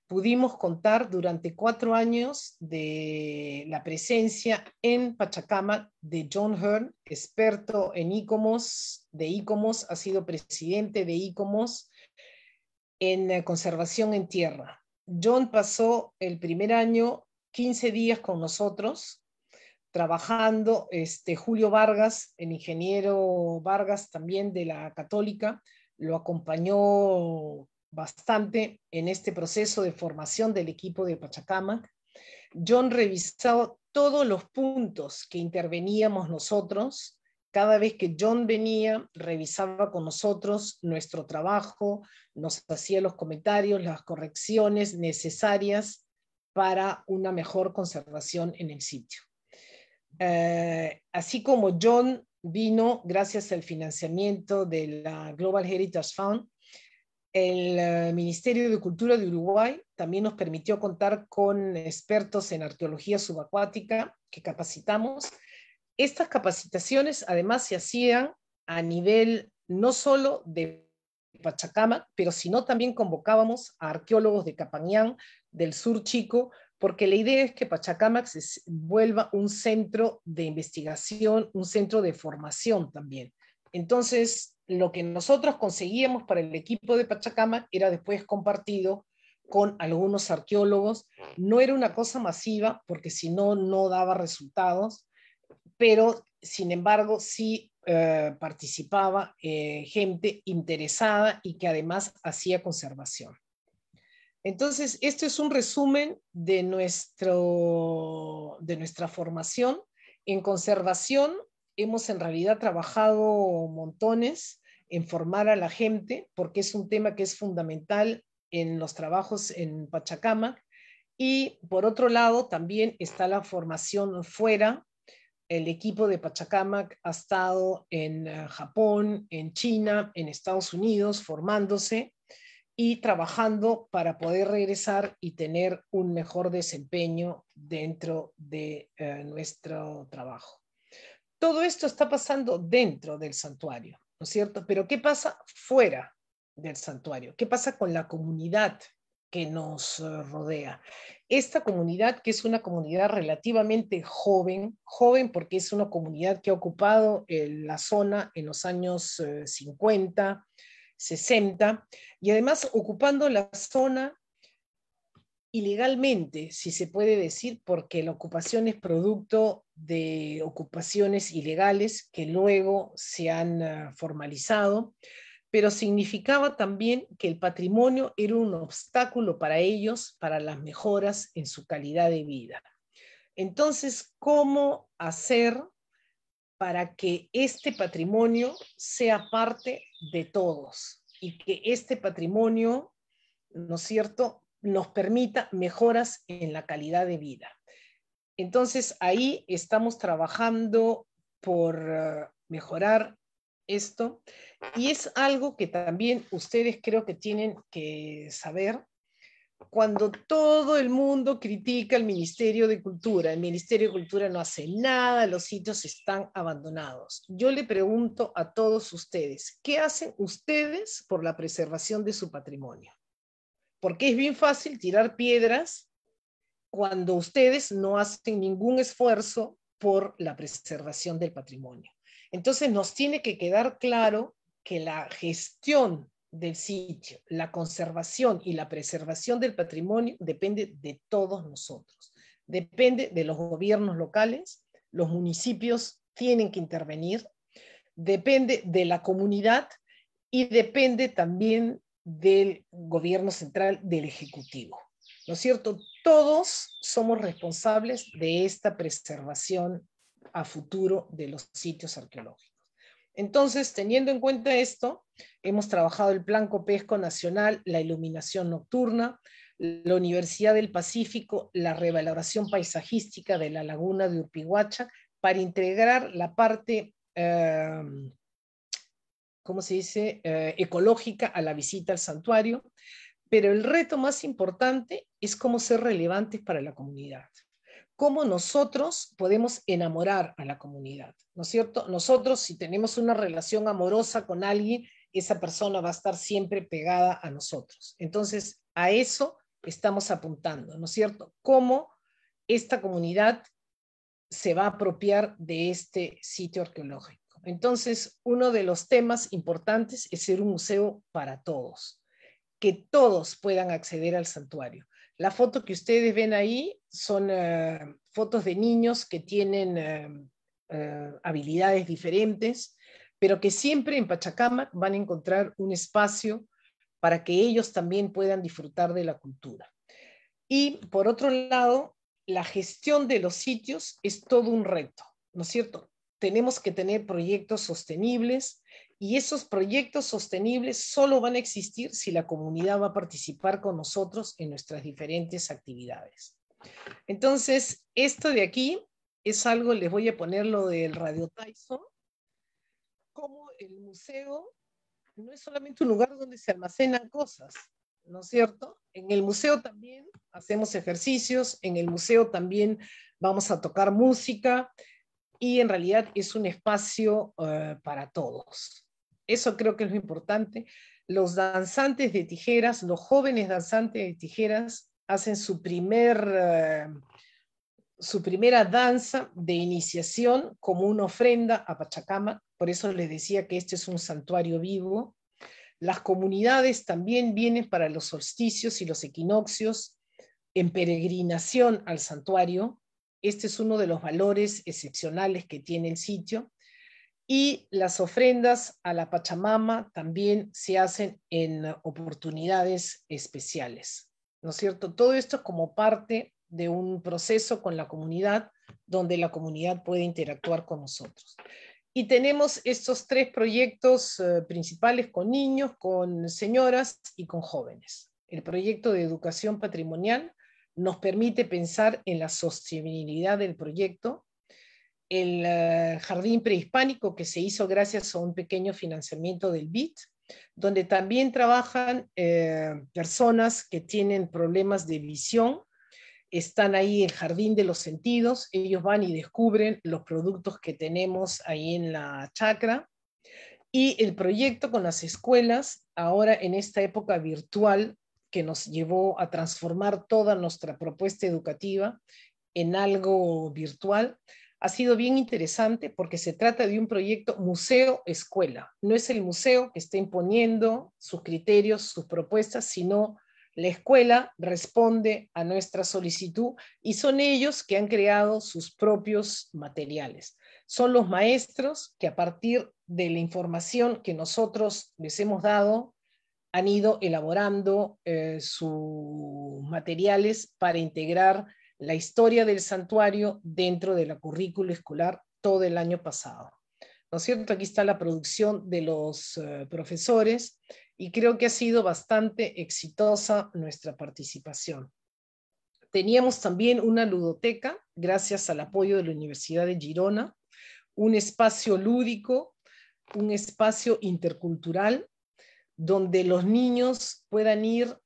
pudimos contar durante 4 años de la presencia en Pachacamac de John Hearn, experto en ICOMOS, de ICOMOS, ha sido presidente de ICOMOS en conservación en tierra. John pasó el primer año 15 días con nosotros, trabajando. Julio Vargas, el ingeniero Vargas también de la Católica, lo acompañó bastante en este proceso de formación del equipo de Pachacamac. John revisó todos los puntos que interveníamos nosotros. Cada vez que John venía, revisaba con nosotros nuestro trabajo, nos hacía los comentarios, las correcciones necesarias para una mejor conservación en el sitio. Así como John vino gracias al financiamiento de la Global Heritage Fund, el Ministerio de Cultura de Uruguay también nos permitió contar con expertos en arqueología subacuática que capacitamos. Estas capacitaciones además se hacían a nivel no solo de Pachacamac, pero sino también convocábamos a arqueólogos de Capañán, del sur chico, porque la idea es que Pachacamac se vuelva un centro de investigación, un centro de formación también. Entonces, lo que nosotros conseguíamos para el equipo de Pachacamac era después compartido con algunos arqueólogos. No era una cosa masiva, porque si no, no daba resultados, pero sin embargo sí participaba gente interesada y que además hacía conservación. Entonces, esto es un resumen de nuestra formación. En conservación hemos en realidad trabajado montones en formar a la gente, porque es un tema que es fundamental en los trabajos en Pachacamac. Y por otro lado, también está la formación fuera. El equipo de Pachacamac ha estado en Japón, en China, en Estados Unidos, formándose y trabajando para poder regresar y tener un mejor desempeño dentro de nuestro trabajo. Todo esto está pasando dentro del santuario, ¿no es cierto? Pero ¿qué pasa fuera del santuario? ¿Qué pasa con la comunidad que nos rodea? Esta comunidad, que es una comunidad relativamente joven porque es una comunidad que ha ocupado la zona en los años 50, 60, y además ocupando la zona ilegalmente, si se puede decir, porque la ocupación es producto de ocupaciones ilegales que luego se han formalizado, pero significaba también que el patrimonio era un obstáculo para ellos, para las mejoras en su calidad de vida. Entonces, ¿cómo hacer para que este patrimonio sea parte de todos? y que este patrimonio, ¿no es cierto?, nos permita mejoras en la calidad de vida. Entonces, ahí estamos trabajando por mejorar esto, y es algo que también ustedes creo que tienen que saber. Cuando todo el mundo critica al Ministerio de Cultura, el Ministerio de Cultura no hace nada, los sitios están abandonados. Yo le pregunto a todos ustedes, ¿qué hacen ustedes por la preservación de su patrimonio? Porque es bien fácil tirar piedras cuando ustedes no hacen ningún esfuerzo por la preservación del patrimonio. Entonces nos tiene que quedar claro que la gestión del sitio, la conservación y la preservación del patrimonio depende de todos nosotros. Depende de los gobiernos locales, los municipios tienen que intervenir, depende de la comunidad y depende también del gobierno central, del Ejecutivo. ¿No es cierto? Todos somos responsables de esta preservación a futuro de los sitios arqueológicos. Entonces, teniendo en cuenta esto, hemos trabajado el Plan Copesco Nacional, la iluminación nocturna, la Universidad del Pacífico, la revaloración paisajística de la laguna de Urpihuacha, para integrar la parte, ¿cómo se dice?, ecológica a la visita al santuario. Pero el reto más importante es cómo ser relevantes para la comunidad. Cómo nosotros podemos enamorar a la comunidad, ¿no es cierto? Nosotros, si tenemos una relación amorosa con alguien, esa persona va a estar siempre pegada a nosotros. Entonces, a eso estamos apuntando, ¿no es cierto? Cómo esta comunidad se va a apropiar de este sitio arqueológico. Entonces, uno de los temas importantes es ser un museo para todos, que todos puedan acceder al santuario. La foto que ustedes ven ahí son fotos de niños que tienen habilidades diferentes, pero que siempre en Pachacamac van a encontrar un espacio para que ellos también puedan disfrutar de la cultura. Y por otro lado, la gestión de los sitios es todo un reto, ¿no es cierto? Tenemos que tener proyectos sostenibles, y esos proyectos sostenibles solo van a existir si la comunidad va a participar con nosotros en nuestras diferentes actividades. Entonces, esto de aquí es algo, les voy a poner lo del Radio Tyson, como el museo no es solamente un lugar donde se almacenan cosas, ¿no es cierto? En el museo también hacemos ejercicios, en el museo también vamos a tocar música, y en realidad es un espacio para todos. Eso creo que es lo importante. Los danzantes de tijeras, los jóvenes danzantes de tijeras, hacen su primera danza de iniciación como una ofrenda a Pachacamac. Por eso les decía que este es un santuario vivo. Las comunidades también vienen para los solsticios y los equinoccios en peregrinación al santuario. Este es uno de los valores excepcionales que tiene el sitio. Y las ofrendas a la Pachamama también se hacen en oportunidades especiales, ¿no es cierto? Todo esto es como parte de un proceso con la comunidad, donde la comunidad puede interactuar con nosotros. Y tenemos estos tres proyectos principales con niños, con señoras y con jóvenes. El proyecto de educación patrimonial nos permite pensar en la sostenibilidad del proyecto. El jardín prehispánico, que se hizo gracias a un pequeño financiamiento del BID, donde también trabajan personas que tienen problemas de visión. Están ahí el jardín de los sentidos, ellos van y descubren los productos que tenemos ahí en la chacra. Y el proyecto con las escuelas, ahora en esta época virtual, que nos llevó a transformar toda nuestra propuesta educativa en algo virtual, ha sido bien interesante, porque se trata de un proyecto museo-escuela. No es el museo que está imponiendo sus criterios, sus propuestas, sino la escuela responde a nuestra solicitud, y son ellos que han creado sus propios materiales. Son los maestros que, a partir de la información que nosotros les hemos dado, han ido elaborando sus materiales para integrar la historia del santuario dentro de la currícula escolar todo el año pasado. ¿no es cierto? Aquí está la producción de los profesores y creo que ha sido bastante exitosa nuestra participación. Teníamos también una ludoteca, gracias al apoyo de la Universidad de Girona, un espacio lúdico, un espacio intercultural, donde los niños puedan ir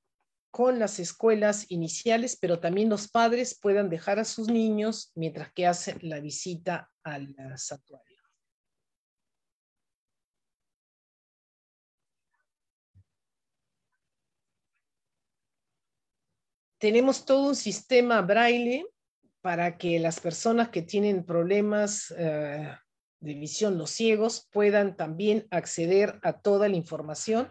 con las escuelas iniciales, pero también los padres puedan dejar a sus niños mientras que hacen la visita al santuario. Tenemos todo un sistema braille para que las personas que tienen problemas de visión, los ciegos, puedan también acceder a toda la información.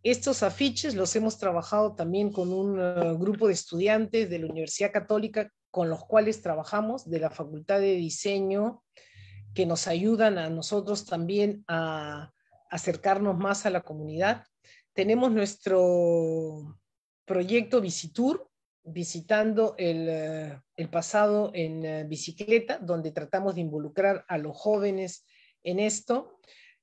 Estos afiches los hemos trabajado también con un grupo de estudiantes de la Universidad Católica con los cuales trabajamos, de la Facultad de Diseño, que nos ayudan a nosotros también a acercarnos más a la comunidad. Tenemos nuestro proyecto Visitur, visitando el pasado en bicicleta, donde tratamos de involucrar a los jóvenes en esto,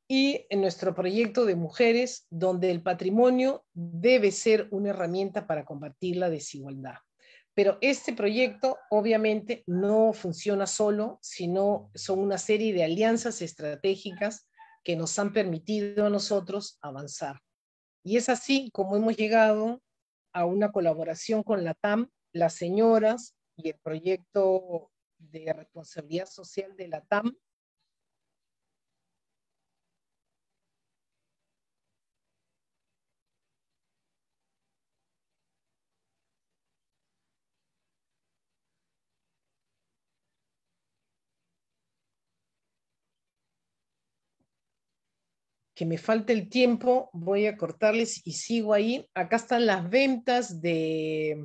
y en nuestro proyecto de mujeres, donde el patrimonio debe ser una herramienta para combatir la desigualdad. Pero este proyecto obviamente no funciona solo, sino son una serie de alianzas estratégicas que nos han permitido a nosotros avanzar. Y es así como hemos llegado a una colaboración con la TAM, las señoras y el proyecto de responsabilidad social de la TAM, que me falta el tiempo, voy a cortarles y sigo ahí. Acá están las ventas de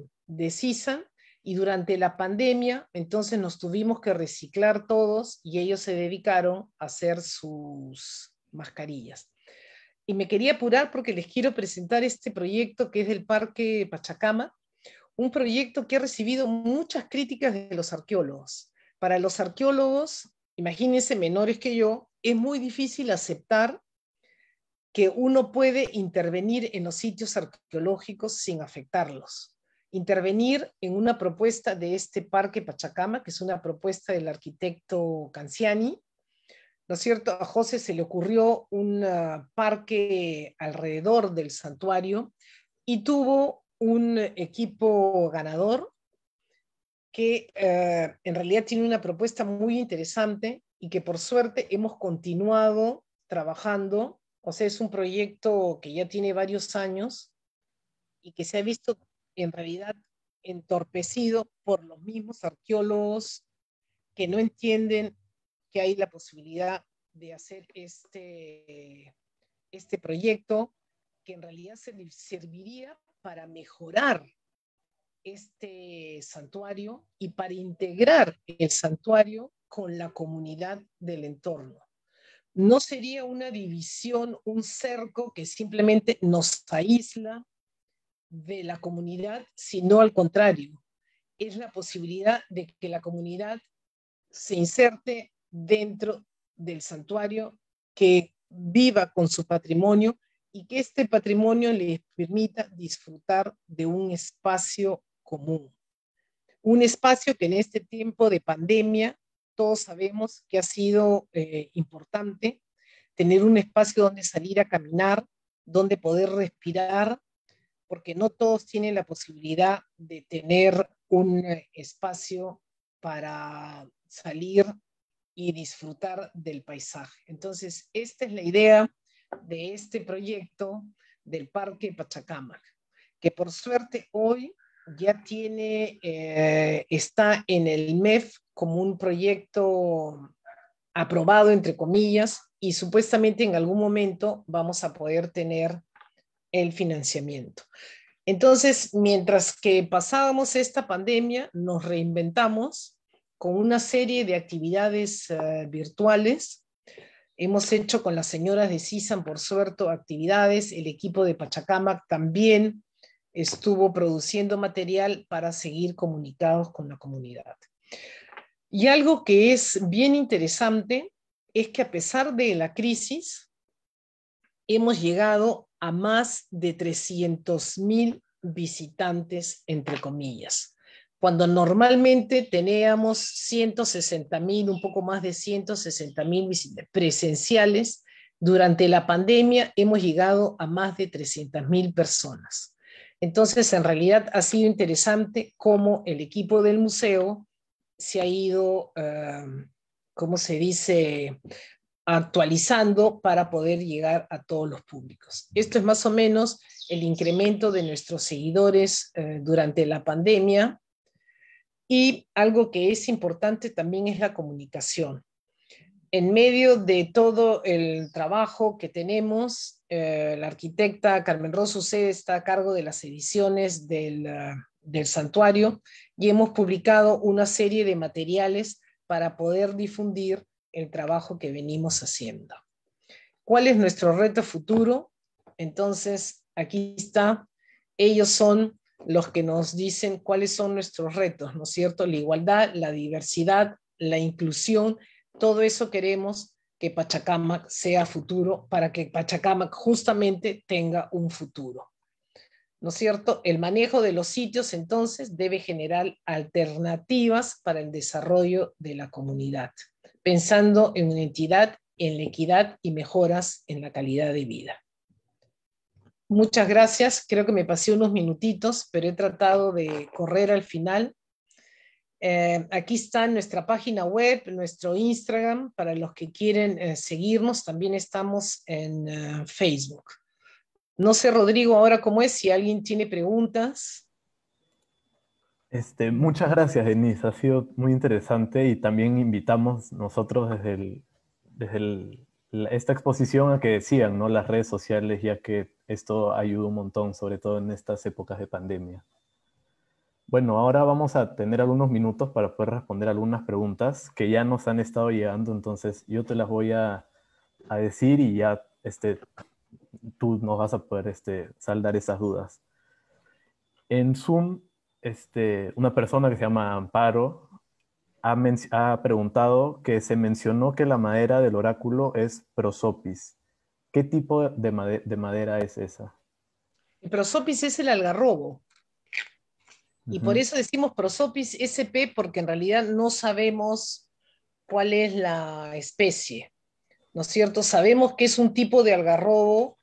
CISA, y durante la pandemia, entonces nos tuvimos que reciclar todos y ellos se dedicaron a hacer sus mascarillas. Y me quería apurar porque les quiero presentar este proyecto que es del Parque Pachacama, un proyecto que ha recibido muchas críticas de los arqueólogos. Para los arqueólogos, imagínense menores que yo, es muy difícil aceptar que uno puede intervenir en los sitios arqueológicos sin afectarlos. Intervenir en una propuesta de este Parque Pachacama, que es una propuesta del arquitecto Canciani, ¿no es cierto? A José se le ocurrió un parque alrededor del santuario y tuvo un equipo ganador que en realidad tiene una propuesta muy interesante y que por suerte hemos continuado trabajando. O sea, es un proyecto que ya tiene varios años y que se ha visto en realidad entorpecido por los mismos arqueólogos que no entienden que hay la posibilidad de hacer este proyecto que en realidad serviría para mejorar este santuario y para integrar el santuario con la comunidad del entorno. No sería una división, un cerco que simplemente nos aísla de la comunidad, sino al contrario, es la posibilidad de que la comunidad se inserte dentro del santuario, que viva con su patrimonio y que este patrimonio les permita disfrutar de un espacio común. Un espacio que en este tiempo de pandemia todos sabemos que ha sido importante, tener un espacio donde salir a caminar, donde poder respirar, porque no todos tienen la posibilidad de tener un espacio para salir y disfrutar del paisaje. Entonces, esta es la idea de este proyecto del Parque Pachacamac, que por suerte hoy ya tiene, está en el MEF como un proyecto aprobado, entre comillas, y supuestamente en algún momento vamos a poder tener el financiamiento. Entonces, mientras que pasábamos esta pandemia, nos reinventamos con una serie de actividades virtuales. Hemos hecho con las señoras de CISAN, por suerte, actividades. El equipo de Pachacamac también estuvo produciendo material para seguir comunicados con la comunidad. Y algo que es bien interesante es que a pesar de la crisis, hemos llegado a más de 300.000 visitantes, entre comillas. Cuando normalmente teníamos 160.000, un poco más de 160.000 presenciales, durante la pandemia hemos llegado a más de 300.000 personas. Entonces, en realidad ha sido interesante cómo el equipo del museo se ha ido, ¿cómo se dice?, actualizando para poder llegar a todos los públicos. Esto es más o menos el incremento de nuestros seguidores durante la pandemia, y algo que es importante también es la comunicación. En medio de todo el trabajo que tenemos, la arquitecta Carmen Rosso está a cargo de las ediciones del santuario, y hemos publicado una serie de materiales para poder difundir el trabajo que venimos haciendo. ¿Cuál es nuestro reto futuro? Entonces, aquí está. Ellos son los que nos dicen cuáles son nuestros retos, ¿no es cierto? La igualdad, la diversidad, la inclusión, todo eso queremos que Pachacamac sea futuro, para que Pachacamac justamente tenga un futuro, ¿no es cierto? El manejo de los sitios entonces debe generar alternativas para el desarrollo de la comunidad, pensando en una entidad, en la equidad y mejoras en la calidad de vida. Muchas gracias, creo que me pasé unos minutitos, pero he tratado de correr al final. Aquí está nuestra página web, nuestro Instagram, para los que quieren seguirnos. También estamos en Facebook. No sé, Rodrigo, ahora cómo es, si alguien tiene preguntas. Muchas gracias, Denise. Ha sido muy interesante, y también invitamos nosotros esta exposición a que sigan, ¿no?, las redes sociales, ya que esto ayuda un montón, sobre todo en estas épocas de pandemia. Bueno, ahora vamos a tener algunos minutos para poder responder algunas preguntas que ya nos han estado llegando, entonces yo te las voy a decir, y ya tú nos vas a poder saldar esas dudas. En Zoom, una persona que se llama Amparo ha preguntado que se mencionó que la madera del oráculo es prosopis. ¿Qué tipo de madera es esa? El prosopis es el algarrobo. Y por Ujú. eso decimos prosopis sp, porque en realidad no sabemos cuál es la especie, ¿no es cierto? Sabemos que es un tipo de algarrobo,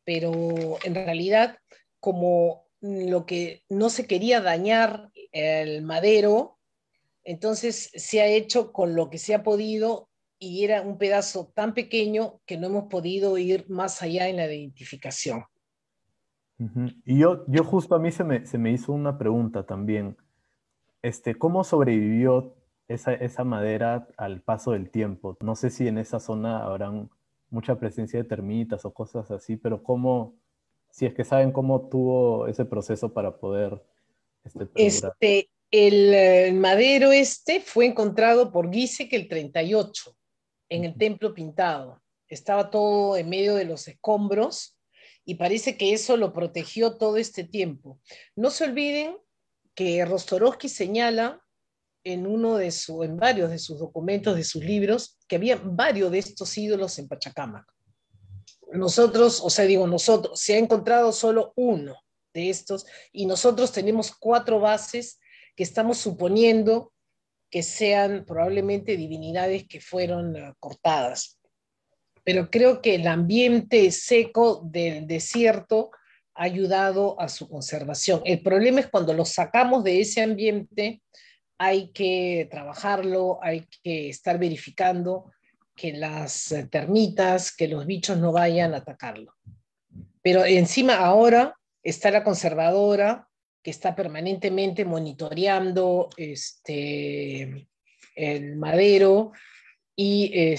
pero en realidad, como lo que no se quería dañar el madero, entonces se ha hecho con lo que se ha podido, y era un pedazo tan pequeño que no hemos podido ir más allá en la identificación. Ujú. Y yo justo a mí se me hizo una pregunta también. ¿Cómo sobrevivió esa madera al paso del tiempo? No sé si en esa zona habrán mucha presencia de termitas o cosas así, pero si es que saben cómo tuvo ese proceso para poder perdurar. El madero fue encontrado por Giesecke el 38 en el Ujú. Templo Pintado. Estaba todo en medio de los escombros, y parece que eso lo protegió todo este tiempo. No se olviden que Rostorowski señala en varios de sus documentos, de sus libros, que había varios de estos ídolos en Pachacamac. Nosotros, o sea, digo nosotros, se ha encontrado solo uno de estos, y nosotros tenemos 4 bases que estamos suponiendo que sean probablemente divinidades que fueron cortadas. Pero creo que el ambiente seco del desierto ha ayudado a su conservación. El problema es cuando lo sacamos de ese ambiente, hay que trabajarlo, hay que estar verificando que las termitas, que los bichos no vayan a atacarlo. Pero encima ahora está la conservadora, que está permanentemente monitoreando el madero, y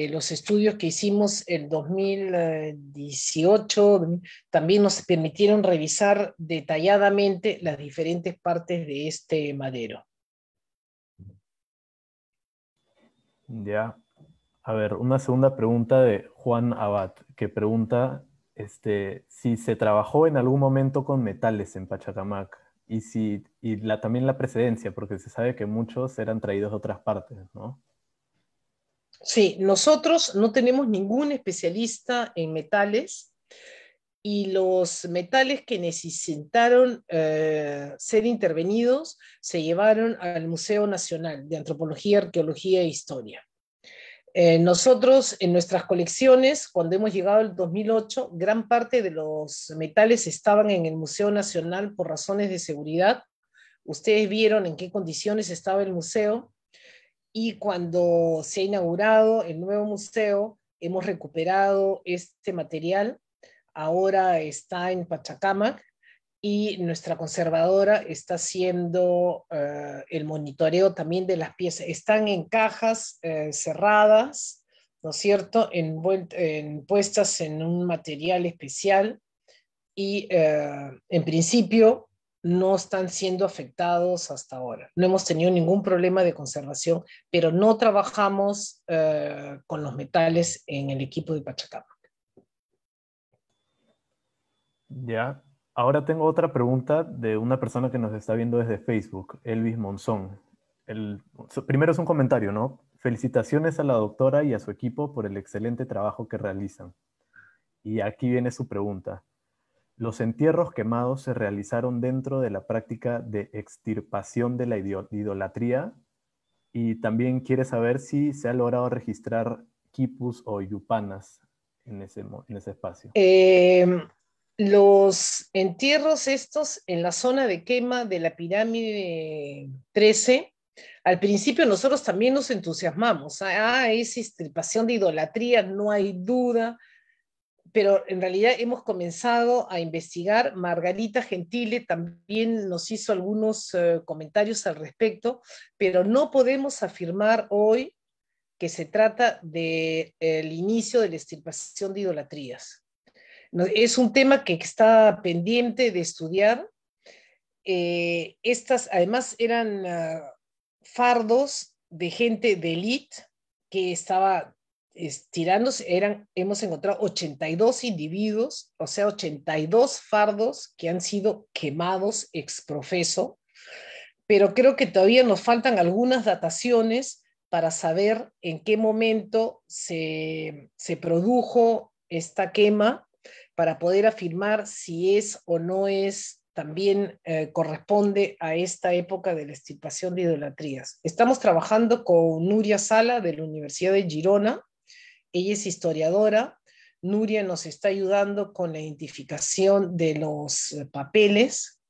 los estudios que hicimos en 2018 también nos permitieron revisar detalladamente las diferentes partes de este madero. Ya. A ver, una segunda pregunta de Juan Abad, que pregunta si se trabajó en algún momento con metales en Pachacamac, también la precedencia, porque se sabe que muchos eran traídos de otras partes, ¿no? Sí, nosotros no tenemos ningún especialista en metales y los metales que necesitaron ser intervenidos se llevaron al Museo Nacional de Antropología, Arqueología e Historia. Nosotros en nuestras colecciones, cuando hemos llegado al 2008, gran parte de los metales estaban en el Museo Nacional por razones de seguridad. Ustedes vieron en qué condiciones estaba el museo y cuando se ha inaugurado el nuevo museo, hemos recuperado este material. Ahora está en Pachacamac y nuestra conservadora está haciendo el monitoreo también de las piezas. Están en cajas cerradas, ¿no es cierto?, puestas en un material especial y en principio no están siendo afectados hasta ahora. No hemos tenido ningún problema de conservación, pero no trabajamos con los metales en el equipo de Pachacamac. Ya. Ahora tengo otra pregunta de una persona que nos está viendo desde Facebook, Elvis Monzón. Primero es un comentario, ¿no? Felicitaciones a la doctora y a su equipo por el excelente trabajo que realizan. Y aquí viene su pregunta. ¿Los entierros quemados se realizaron dentro de la práctica de extirpación de la idolatría? Y también quiere saber si se ha logrado registrar quipus o yupanas en ese espacio. Eh, los entierros estos en la zona de quema de la pirámide 13, al principio nosotros también nos entusiasmamos. Esa extirpación de idolatría, no hay duda, pero en realidad hemos comenzado a investigar. Margarita Gentile también nos hizo algunos comentarios al respecto, pero no podemos afirmar hoy que se trata del inicio de la extirpación de idolatrías. Es un tema que está pendiente de estudiar. Estas además eran fardos de gente de élite que estaba estirándose. Hemos encontrado 82 individuos, o sea, 82 fardos que han sido quemados ex profeso, pero creo que todavía nos faltan algunas dataciones para saber en qué momento se produjo esta quema, para poder afirmar si es o no es, también corresponde a esta época de la extirpación de idolatrías. Estamos trabajando con Nuria Sala de la Universidad de Girona. Ella es historiadora. Nuria nos está ayudando con la identificación de los papeles.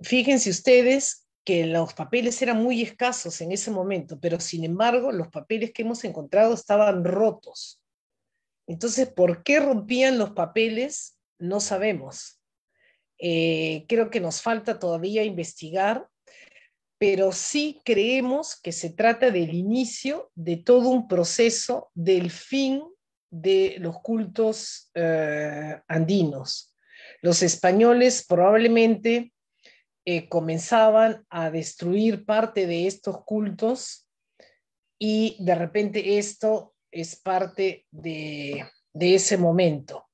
Fíjense ustedes que los papeles eran muy escasos en ese momento, pero sin embargo los papeles que hemos encontrado estaban rotos. Entonces, ¿por qué rompían los papeles? No sabemos. Creo que nos falta todavía investigar, pero sí creemos que se trata del inicio de todo un proceso del fin de los cultos andinos. Los españoles probablemente comenzaban a destruir parte de estos cultos y de repente esto es parte de ese momento.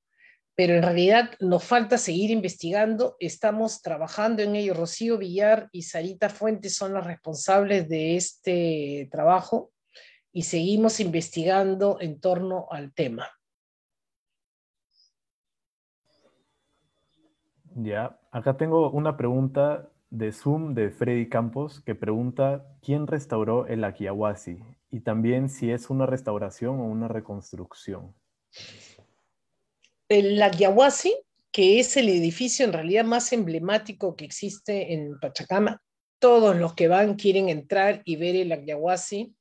Pero en realidad nos falta seguir investigando, estamos trabajando en ello. Rocío Villar y Sarita Fuentes son las responsables de este trabajo y seguimos investigando en torno al tema. Ya, acá tengo una pregunta de Zoom de Freddy Campos que pregunta ¿quién restauró el Aquiahuasi? Y también si es una restauración o una reconstrucción. El Yaguasi, que es el edificio en realidad más emblemático que existe en Pachacama, todos los que van quieren entrar y ver el Yaguasi,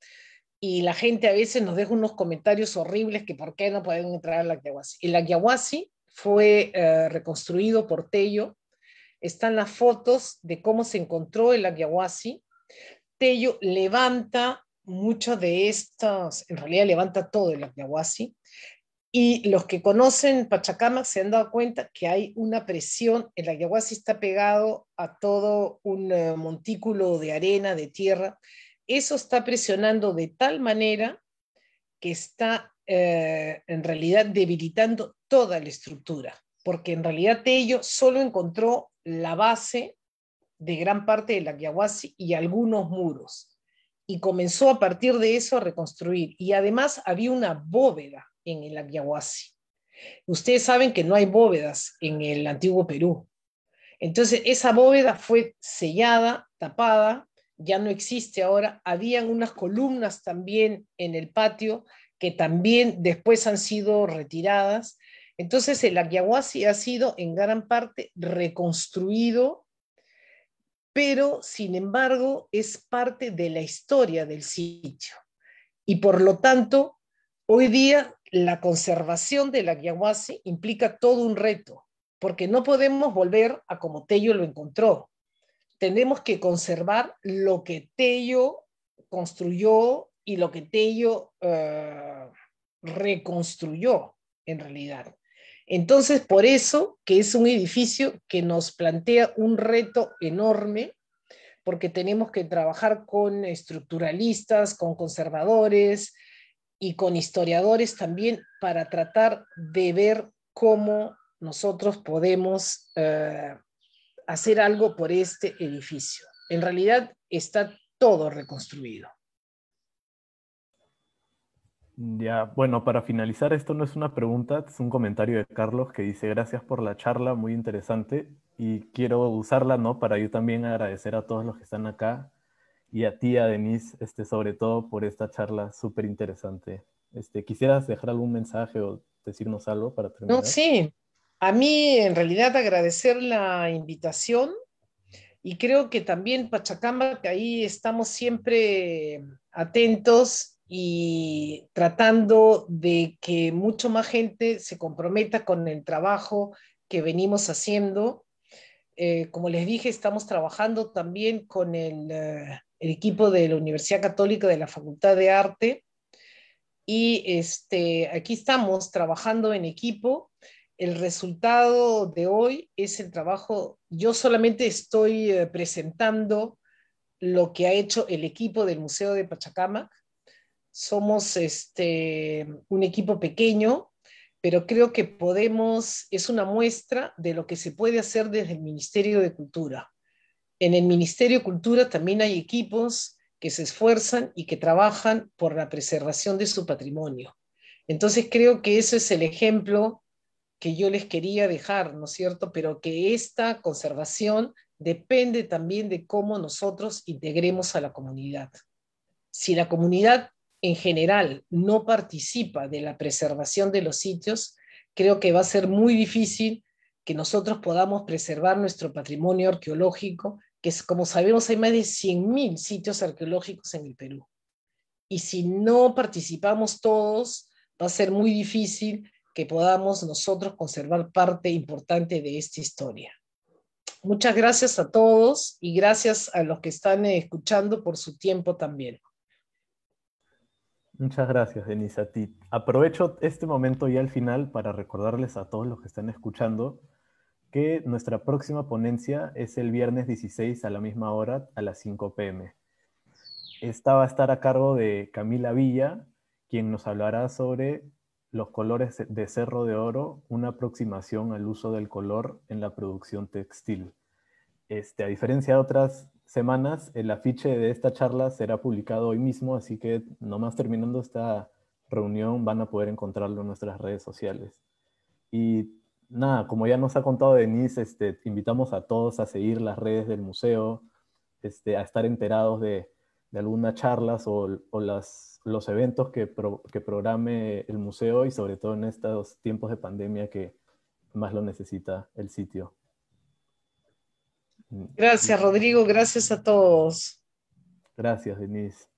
y la gente a veces nos deja unos comentarios horribles que por qué no pueden entrar al Yaguasi. El Yaguasi fue reconstruido por Tello. Están las fotos de cómo se encontró el Yaguasi. Tello levanta muchos de estos, en realidad levanta todo el Yaguasi, y los que conocen Pachacamac se han dado cuenta que hay una presión. El Ayahuasca está pegado a todo un montículo de arena, de tierra. Eso está presionando de tal manera que está en realidad debilitando toda la estructura, porque en realidad Tello solo encontró la base de gran parte del Ayahuasca y algunos muros. y comenzó a partir de eso a reconstruir. Y además había una bóveda en el Yaguasi. Ustedes saben que no hay bóvedas en el antiguo Perú. Entonces esa bóveda fue sellada, tapada, ya no existe ahora. Habían unas columnas también en el patio que también después han sido retiradas. Entonces el Yaguasi ha sido en gran parte reconstruido, pero sin embargo es parte de la historia del sitio. Y por lo tanto, hoy día la conservación del Yaguasi implica todo un reto, porque no podemos volver a como Tello lo encontró. Tenemos que conservar lo que Tello construyó y lo que Tello reconstruyó en realidad. Entonces, por eso que es un edificio que nos plantea un reto enorme, porque tenemos que trabajar con estructuralistas, con conservadores y con historiadores también para tratar de ver cómo nosotros podemos hacer algo por este edificio. En realidad está todo reconstruido. Ya, bueno, para finalizar, esto no es una pregunta, es un comentario de Carlos que dice, gracias por la charla, muy interesante, y quiero usarla, ¿no? Para yo también agradecer a todos los que están acá, y a ti, a Denise, sobre todo por esta charla súper interesante. ¿Quisieras dejar algún mensaje o decirnos algo para No, terminar? sí, a mí en realidad agradecer la invitación y creo que también Pachacamac, que ahí estamos siempre atentos y tratando de que mucho más gente se comprometa con el trabajo que venimos haciendo. Como les dije, estamos trabajando también con el equipo de la Universidad Católica de la Facultad de Arte y aquí estamos trabajando en equipo. El resultado de hoy es el trabajo, yo solamente estoy presentando lo que ha hecho el equipo del Museo de Pachacamac. Somos un equipo pequeño, pero creo que podemos, es una muestra de lo que se puede hacer desde el Ministerio de Cultura. En el Ministerio de Cultura también hay equipos que se esfuerzan y que trabajan por la preservación de su patrimonio. Entonces creo que ese es el ejemplo que yo les quería dejar, ¿no es cierto? Pero que esta conservación depende también de cómo nosotros integremos a la comunidad. Si la comunidad en general no participa de la preservación de los sitios, creo que va a ser muy difícil que nosotros podamos preservar nuestro patrimonio arqueológico, que es, como sabemos, hay más de 100.000 sitios arqueológicos en el Perú. Y si no participamos todos, va a ser muy difícil que podamos nosotros conservar parte importante de esta historia. Muchas gracias a todos y gracias a los que están escuchando por su tiempo también. Muchas gracias, Denise, a ti. Aprovecho este momento ya al final para recordarles a todos los que están escuchando que nuestra próxima ponencia es el viernes 16 a la misma hora, a las 5 p.m. Esta va a estar a cargo de Camila Villa, quien nos hablará sobre los colores de Cerro de Oro, una aproximación al uso del color en la producción textil. A diferencia de otras semanas, el afiche de esta charla será publicado hoy mismo, así que nomás terminando esta reunión van a poder encontrarlo en nuestras redes sociales. Y nada, como ya nos ha contado Denise, invitamos a todos a seguir las redes del museo, a estar enterados de algunas charlas o los eventos que programe el museo y sobre todo en estos tiempos de pandemia que más lo necesita el sitio. Gracias, Rodrigo. Gracias a todos. Gracias, Denise.